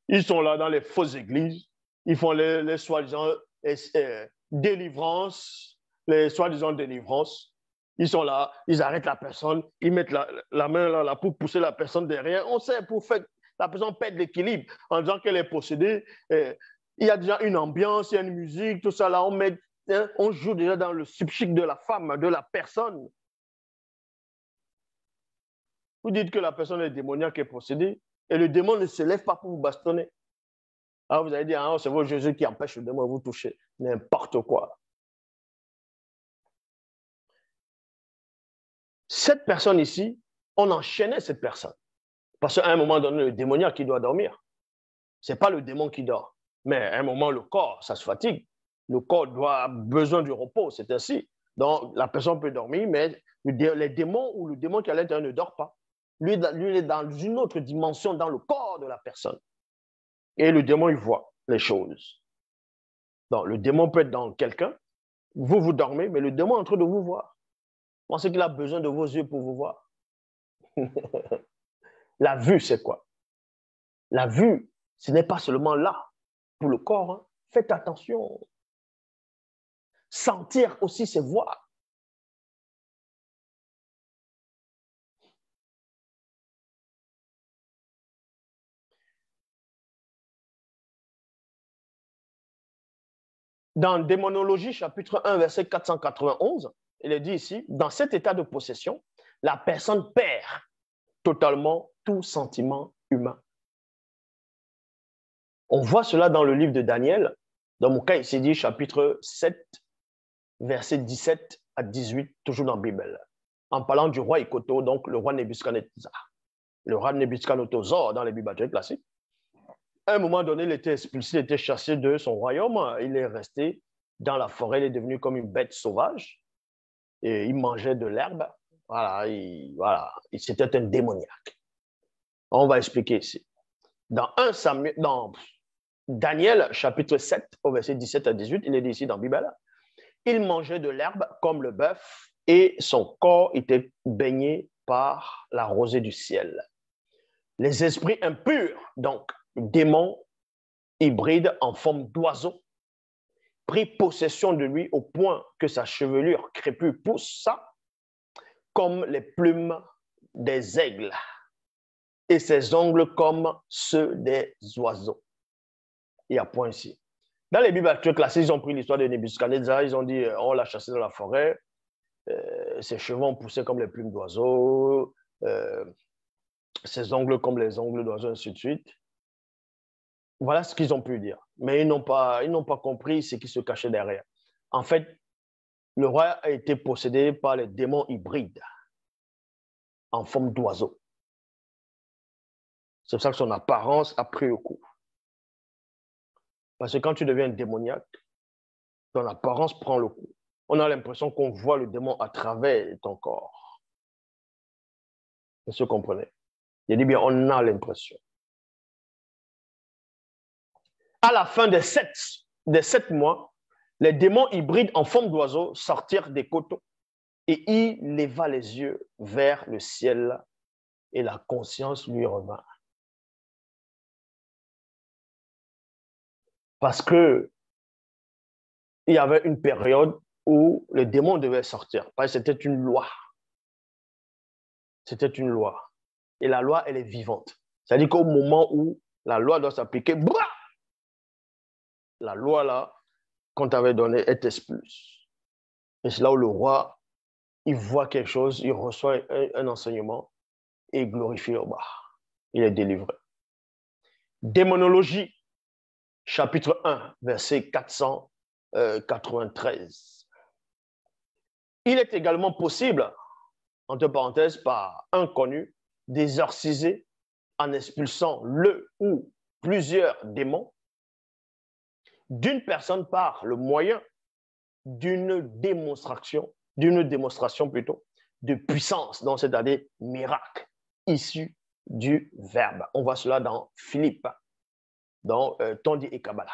Ils sont là dans les fausses églises, ils font les soi-disant délivrances, les soi-disant délivrances. Ils sont là, ils arrêtent la personne, ils mettent la main là pour pousser la personne derrière. On sait, pour faire la personne perd l'équilibre en disant qu'elle est possédée. Il y a déjà une ambiance, il y a une musique, tout ça là, on joue déjà dans le subchic de la femme, de la personne. Vous dites que la personne est démoniaque et possédée, et le démon ne se lève pas pour vous bastonner. Alors vous allez dire, ah, c'est votre Jésus qui empêche le démon de vous toucher. N'importe quoi. Cette personne ici, on enchaînait cette personne. Parce qu'à un moment donné, le démoniaque qui doit dormir. Ce n'est pas le démon qui dort. Mais à un moment, le corps, ça se fatigue. Le corps a besoin du repos, c'est ainsi. Donc, la personne peut dormir, mais les démons ou le démon qui est à l'intérieur ne dort pas. Lui, il est dans une autre dimension, dans le corps de la personne. Et le démon, il voit les choses. Donc, le démon peut être dans quelqu'un. Vous dormez, mais le démon est en train de vous voir. Vous pensez qu'il a besoin de vos yeux pour vous voir? La vue, c'est quoi? La vue, ce n'est pas seulement là, pour le corps. Hein. Faites attention. Sentir aussi, c'est voir. Dans Démonologie, chapitre 1, verset 491, il est dit ici, dans cet état de possession, la personne perd totalement tout sentiment humain. On voit cela dans le livre de Daniel. Dans mon cas, il s'est dit chapitre 7, verset 17 à 18, toujours dans la Bible. En parlant du roi Ikoto, donc le roi Nebuchadnezzar. Le roi Nebuchadnezzar dans les bibliothèques classiques. À un moment donné, il était expulsé, il était chassé de son royaume. Il est resté dans la forêt, il est devenu comme une bête sauvage. Et il mangeait de l'herbe. Voilà, c'était un démoniaque. On va expliquer ici. Dans Daniel, chapitre 7, au verset 17 à 18, il est dit ici dans la Bible, il mangeait de l'herbe comme le bœuf et son corps était baigné par la rosée du ciel. Les esprits impurs, donc démons hybrides en forme d'oiseau, prit possession de lui au point que sa chevelure crépue poussa comme les plumes des aigles et ses ongles comme ceux des oiseaux. Il y a point ici. Dans les Bibles actuelles classiques, ils ont pris l'histoire de Nebuchadnezzar, ils ont dit on l'a chassé dans la forêt, ses cheveux ont poussé comme les plumes d'oiseaux, ses ongles comme les ongles d'oiseaux, ainsi de suite. Voilà ce qu'ils ont pu dire. Mais ils n'ont pas compris ce qui se cachait derrière. En fait, le roi a été possédé par les démons hybrides en forme d'oiseau. C'est pour ça que son apparence a pris le coup. Parce que quand tu deviens démoniaque, ton apparence prend le coup. On a l'impression qu'on voit le démon à travers ton corps. Vous comprenez? Il dit bien, on a l'impression. À la fin des 7 mois, les démons hybrides en forme d'oiseau sortirent des coteaux et il leva les yeux vers le ciel et la conscience lui revint. Parce que il y avait une période où les démons devaient sortir. Parce que c'était une loi. C'était une loi. Et la loi, elle est vivante. C'est-à-dire qu'au moment où La loi doit s'appliquer. La loi, là, qu'on t'avait donnée, est expulse. Et c'est là où le roi, il voit quelque chose, il reçoit un enseignement et il glorifie le roi. Il est délivré. Démonologie, chapitre 1, verset 493. Il est également possible, entre parenthèses, par un connu, d'exorciser en expulsant le ou plusieurs démons d'une personne par le moyen d'une démonstration plutôt, de puissance, donc c'est-à-dire miracle, issu du verbe. On voit cela dans Philippe, dans Tondi et Kabbalah,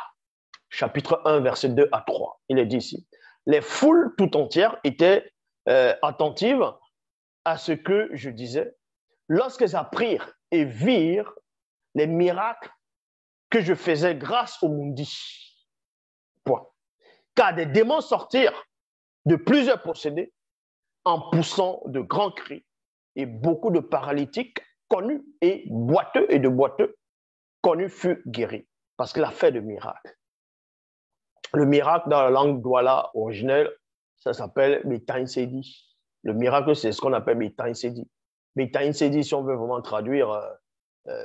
chapitre 1, verset 2 à 3. Il est dit ici, les foules tout entières étaient attentives à ce que je disais lorsqu'elles apprirent et virent les miracles que je faisais grâce au Mundi. Point. Car des démons sortirent de plusieurs possédés en poussant de grands cris et beaucoup de paralytiques connus et de boiteux connus furent guéris parce qu'il a fait de miracles. Le miracle dans la langue douala originelle, ça s'appelle Mitain Sedi. Le miracle, c'est ce qu'on appelle Mitain Sedi. Mitain Sedi, si on veut vraiment traduire,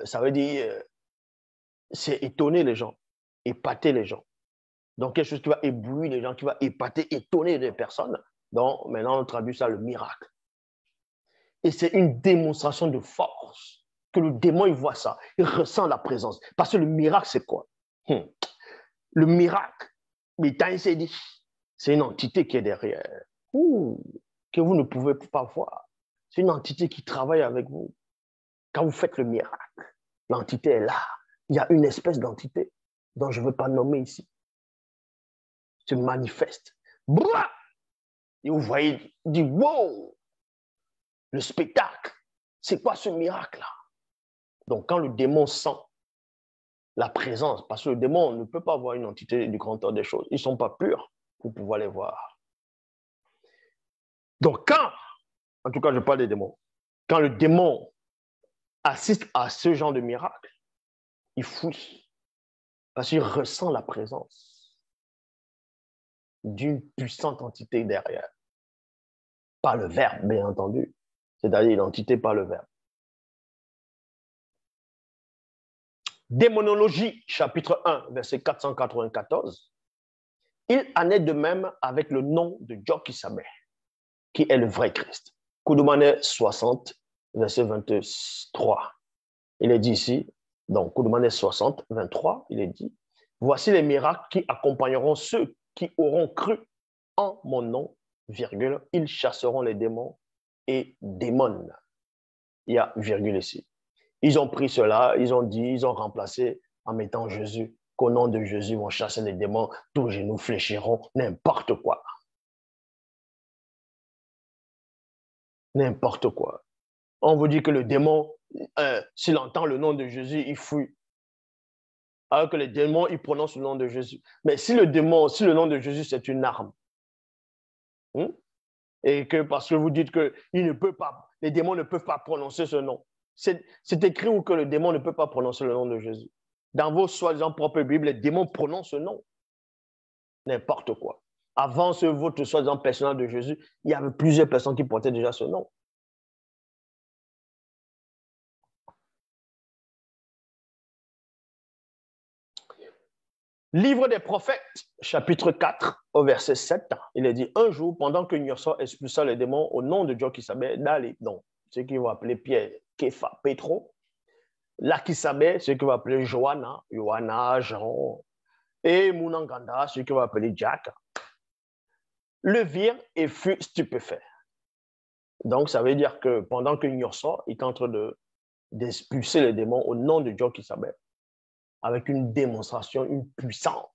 ça veut dire c'est étonner les gens, épater les gens. Donc, quelque chose qui va éblouir les gens, qui va épater, étonner les personnes. Donc, maintenant, on traduit ça le miracle. Et c'est une démonstration de force. Que le démon, il voit ça, il ressent la présence. Parce que le miracle, c'est quoi? Le miracle, c'est une entité qui est derrière, que vous ne pouvez pas voir. C'est une entité qui travaille avec vous. Quand vous faites le miracle, l'entité est là. Il y a une espèce d'entité dont je ne veux pas nommer ici. Se manifeste. Et vous voyez, dit wow, le spectacle, c'est quoi ce miracle-là? Donc, quand le démon sent la présence, parce que le démon ne peut pas voir une entité du grand ordre des choses, ils ne sont pas purs pour pouvoir les voir. Donc, en tout cas, je parle des démons, quand le démon assiste à ce genre de miracle, il fouille, parce qu'il ressent la présence d'une puissante entité derrière. Pas le verbe, bien entendu. C'est-à-dire l'entité par le verbe. Démonologie, chapitre 1, verset 494. Il en est de même avec le nom de Djokisabé, qui est le vrai Christ. Koudoumane 60, verset 23. Il est dit ici, donc Koudoumane 60, 23, il est dit, voici les miracles qui accompagneront ceux qui auront cru en mon nom, virgule, ils chasseront les démons et démons. Il y a virgule ici. Ils ont pris cela, ils ont remplacé en mettant Jésus, qu'au nom de Jésus, ils vont chasser les démons, tous les genoux fléchiront, n'importe quoi. N'importe quoi. On vous dit que le démon, s'il entend le nom de Jésus, il fuit. Alors que les démons, ils prononcent le nom de Jésus. Mais si le nom de Jésus, c'est une arme, et que parce que vous dites que les démons ne peuvent pas prononcer ce nom, c'est écrit où que le démon ne peut pas prononcer le nom de Jésus. Dans vos soi-disant propres Bibles, les démons prononcent ce nom. N'importe quoi. Avant votre soi-disant personnage de Jésus, il y avait plusieurs personnes qui portaient déjà ce nom. Livre des prophètes, chapitre 4, au verset 7, il est dit, un jour, pendant que Nyosso expulsa les démons au nom de Djokisabé, donc ce qu'ils vont appeler Pierre, Képha, Pétro, Lakisabé, ce qu'ils vont appeler Johanna, Jean, et Mounanganda, ce qu'ils vont appeler Jack, le virent et fut stupéfait. Donc, ça veut dire que pendant que Nyosso est en train d'expulser les démons au nom de Djokisabé, avec une démonstration, une puissance.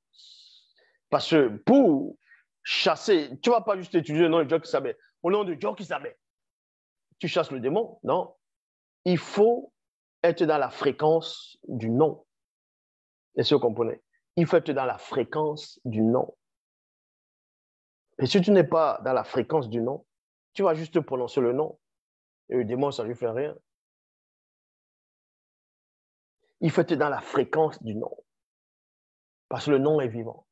Parce que pour chasser, tu ne vas pas juste utiliser le nom de Djokisabé. Au nom de Djokisabé, tu chasses le démon. Non. Il faut être dans la fréquence du nom. Est-ce que vous comprenez? Il faut être dans la fréquence du nom. Et si tu n'es pas dans la fréquence du nom, tu vas juste prononcer le nom. Et le démon, ça ne lui fait rien. Il faut être dans la fréquence du nom. Parce que le nom est vivant.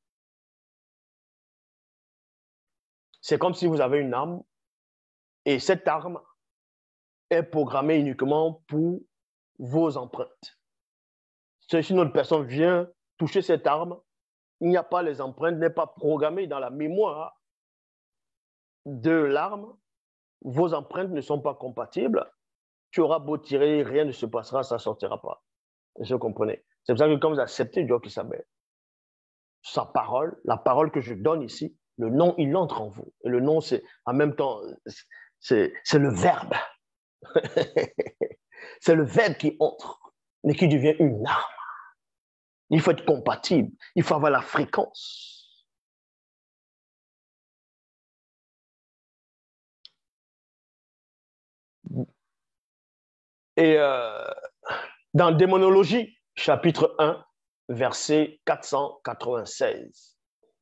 C'est comme si vous avez une arme et cette arme est programmée uniquement pour vos empreintes. Si une autre personne vient toucher cette arme, il n'y a pas les empreintes, n'est pas programmé dans la mémoire de l'arme. Vos empreintes ne sont pas compatibles. Tu auras beau tirer, rien ne se passera, ça ne sortira pas. Vous comprenez? C'est pour ça que quand vous acceptez Dieu qui s'appelle, sa parole, la parole que je donne ici, le nom, il entre en vous. Et le nom, c'est en même temps, c'est le verbe. C'est le verbe qui entre, mais qui devient une arme. Il faut être compatible. Il faut avoir la fréquence. Et dans Démonologie, chapitre 1, verset 496.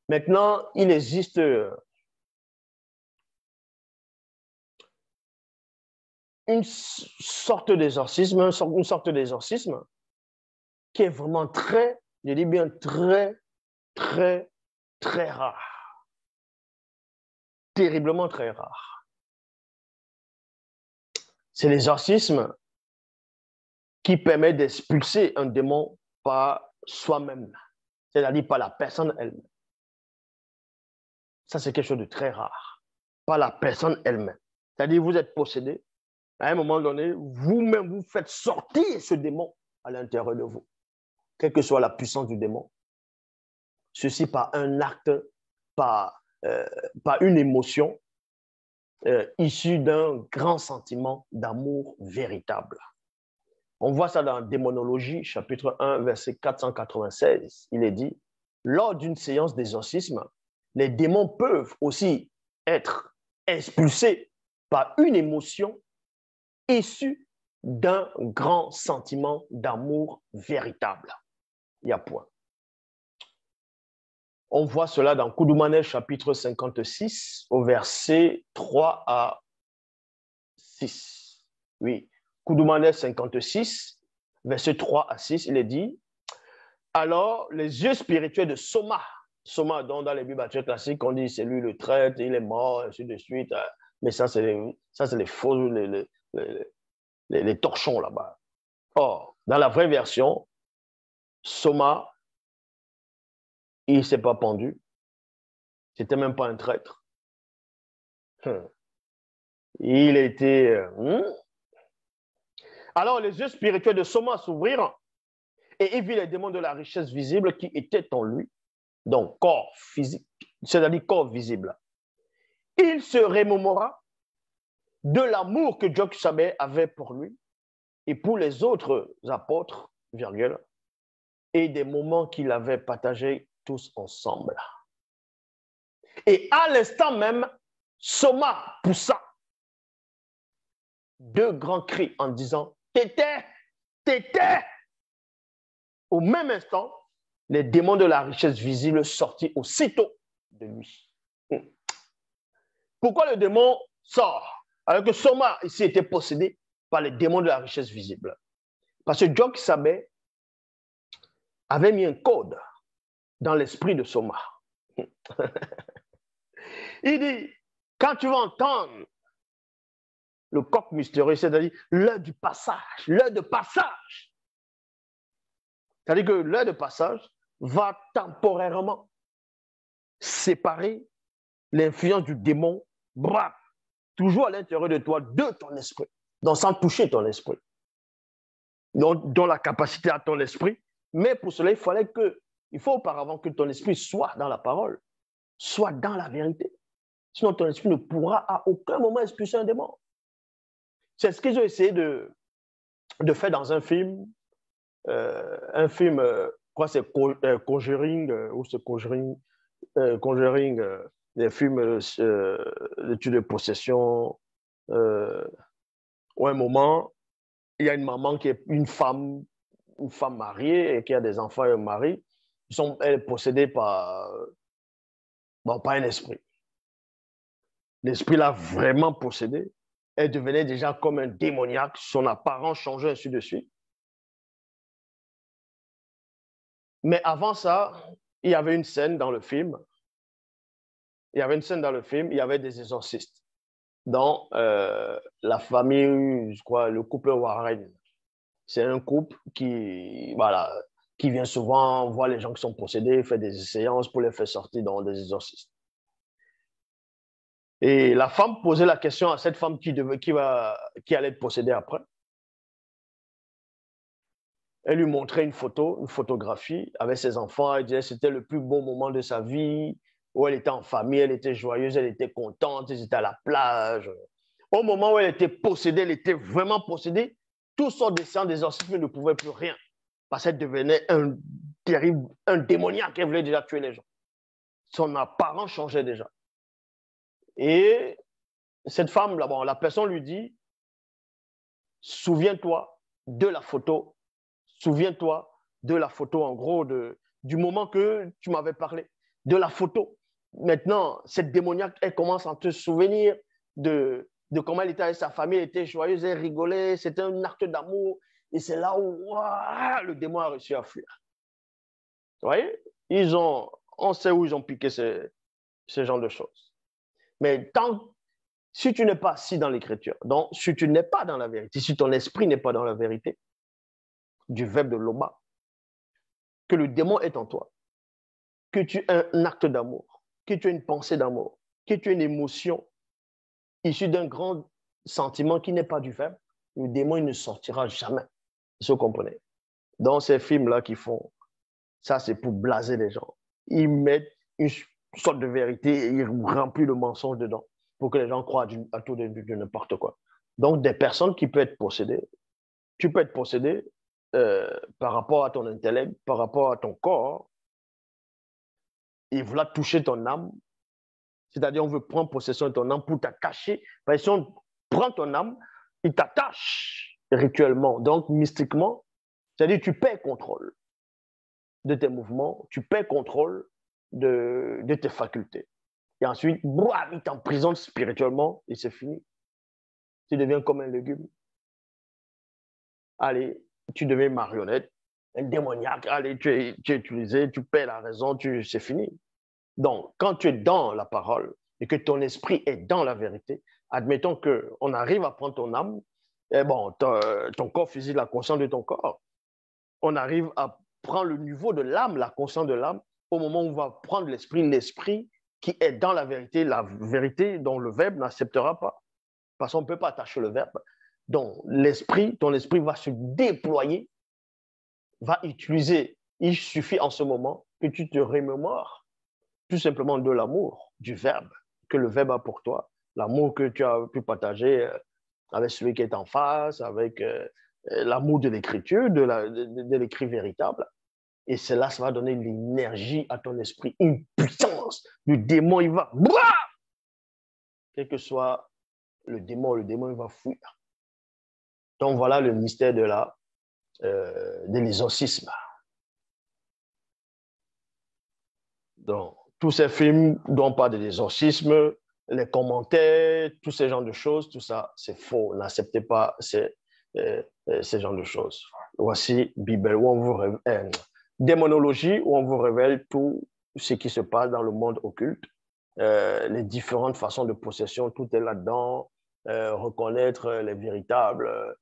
Maintenant, il existe une sorte d'exorcisme qui est vraiment très, je dis bien très, très, très rare. Terriblement très rare. C'est l'exorcisme qui permet d'expulser un démon par soi-même, c'est-à-dire par la personne elle-même. Ça, c'est quelque chose de très rare. Par la personne elle-même. C'est-à-dire vous êtes possédé. À un moment donné, vous-même, vous faites sortir ce démon à l'intérieur de vous. Quelle que soit la puissance du démon. Ceci par un acte, par une émotion issue d'un grand sentiment d'amour véritable. On voit ça dans Démonologie, chapitre 1, verset 496. Il est dit, lors d'une séance d'exorcisme, les démons peuvent aussi être expulsés par une émotion issue d'un grand sentiment d'amour véritable. Il y a point. On voit cela dans Koudoumane, chapitre 56, au verset 3 à 6. Oui, Koudoumane 56, verset 3 à 6, il est dit, alors les yeux spirituels de Soma, dont dans les Bibles classiques, on dit c'est lui le traître, il est mort, ainsi de suite, mais ça c'est les faux, les torchons là-bas. Or, dans la vraie version, Soma, il ne s'est pas pendu. C'était même pas un traître. Il était... Alors, les yeux spirituels de Soma s'ouvrirent et il vit les démons de la richesse visible qui étaient en lui. Donc, corps physique, c'est-à-dire corps visible. Il se remémora de l'amour que Dieu avait pour lui et pour les autres apôtres, virgule, et des moments qu'il avait partagés tous ensemble. Et à l'instant même, Soma poussa deux grands cris en disant « Tété, tété !» Au même instant, les démons de la richesse visible sortirent aussitôt de lui. Pourquoi le démon sort? Alors que Soma ici était possédé par les démons de la richesse visible. Parce que Dieu Sabé avait mis un code dans l'esprit de Soma. Il dit, quand tu vas entendre le coq mystérieux, c'est-à-dire l'heure du passage, l'heure de passage. C'est-à-dire que l'heure de passage va temporairement séparer l'influence du démon, bref, toujours à l'intérieur de toi, de ton esprit, donc sans toucher ton esprit, dont la capacité à ton esprit. Mais pour cela, il faut auparavant que ton esprit soit dans la parole, soit dans la vérité. Sinon, ton esprit ne pourra à aucun moment expulser un démon. C'est ce qu'ils ont essayé de faire dans un film. Quoi, c'est Conjuring, ou c'est Conjuring, des films d'études de possession. Où à un moment, il y a une maman qui est une femme mariée et qui a des enfants et un mari. Elle est possédée par un esprit. L'esprit l'a vraiment possédée. Elle devenait déjà comme un démoniaque, son apparence changeait ainsi de suite. Mais avant ça, il y avait une scène dans le film. Il y avait une scène dans le film, il y avait des exorcistes dans la famille, je crois, le couple Warren. C'est un couple qui, voilà, qui vient souvent voir les gens qui sont possédés, fait des séances pour les faire sortir dans des exorcistes. Et la femme posait la question à cette femme qui allait être possédée après. Elle lui montrait une photo, une photographie avec ses enfants. Elle disait que c'était le plus beau moment de sa vie, où elle était en famille, elle était joyeuse, elle était contente, ils étaient à la plage. Au moment où elle était possédée, elle était vraiment possédée, tout son dessin d'exorcisme ne pouvait plus rien, parce qu'elle devenait un terrible, un démoniaque, elle voulait déjà tuer les gens. Son apparence changeait déjà. Et cette femme, là, bon, la personne lui dit, souviens-toi de la photo, souviens-toi de la photo, en gros, du moment que tu m'avais parlé, de la photo. Maintenant, cette démoniaque, elle commence à te souvenir de comment elle était avec sa famille, elle était joyeuse, elle rigolait, c'était un acte d'amour. Et c'est là où ouah, le démon a réussi à fuir. Vous voyez, on sait où ils ont piqué ce genre de choses. Mais si tu n'es pas assis dans l'écriture, donc si tu n'es pas dans la vérité, si ton esprit n'est pas dans la vérité, du verbe de Loba, que le démon est en toi, que tu as un acte d'amour, que tu as une pensée d'amour, que tu as une émotion issue d'un grand sentiment qui n'est pas du verbe, le démon il ne sortira jamais. Vous comprenez? Dans ces films-là qu'ils font, ça c'est pour blaser les gens. Ils mettent une sorte de vérité et ils remplissent le mensonge dedans pour que les gens croient à tout de n'importe quoi. Donc des personnes qui peuvent être possédées, tu peux être possédé par rapport à ton intellect, par rapport à ton corps, il veut toucher ton âme, c'est-à-dire on veut prendre possession de ton âme pour t'attacher. Parce que si on prend ton âme, il t'attache rituellement, donc mystiquement, c'est-à-dire tu perds contrôle de tes mouvements, tu perds contrôle de tes facultés. Et ensuite, il t'emprisonne spirituellement et c'est fini. Tu deviens comme un légume. Allez, tu deviens une marionnette, un démoniaque, allez, tu es utilisé, tu perds la raison, c'est fini. Donc, quand tu es dans la parole et que ton esprit est dans la vérité, admettons qu'on arrive à prendre ton âme, et bon, ton corps physique, la conscience de ton corps, on arrive à prendre le niveau de l'âme, la conscience de l'âme, au moment où on va prendre l'esprit qui est dans la vérité dont le verbe n'acceptera pas. Parce qu'on ne peut pas attacher le verbe. Donc, ton esprit va se déployer, va utiliser. Il suffit en ce moment que tu te remémores tout simplement de l'amour, du verbe que le verbe a pour toi, l'amour que tu as pu partager avec celui qui est en face, avec l'amour de l'écriture, de l'écrit véritable. Et cela, ça va donner l'énergie à ton esprit, une puissance. Le démon, il va, quel que soit le démon, il va fuir. Donc voilà le mystère de l'exorcisme. Donc, tous ces films dont on parle de l'exorcisme, les commentaires, tous ces genres de choses, tout ça, c'est faux. N'acceptez pas ces genres de choses. Voici Bible, où on vous révèle, démonologie, où on vous révèle tout ce qui se passe dans le monde occulte, les différentes façons de possession, tout est là-dedans, reconnaître les véritables,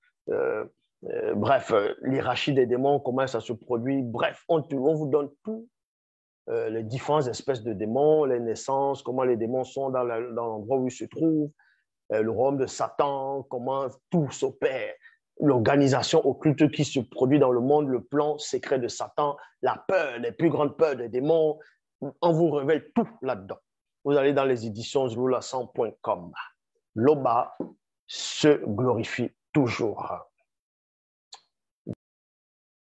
bref, l'hierarchie des démons, comment ça se produit, bref, on vous donne tout. Les différentes espèces de démons, les naissances, comment les démons sont dans l'endroit où ils se trouvent, le royaume de Satan, comment tout s'opère, l'organisation occulte qui se produit dans le monde, le plan secret de Satan, la peur, les plus grandes peurs des démons. On vous révèle tout là-dedans. Vous allez dans les éditions zlula100.com. Loba se glorifie toujours.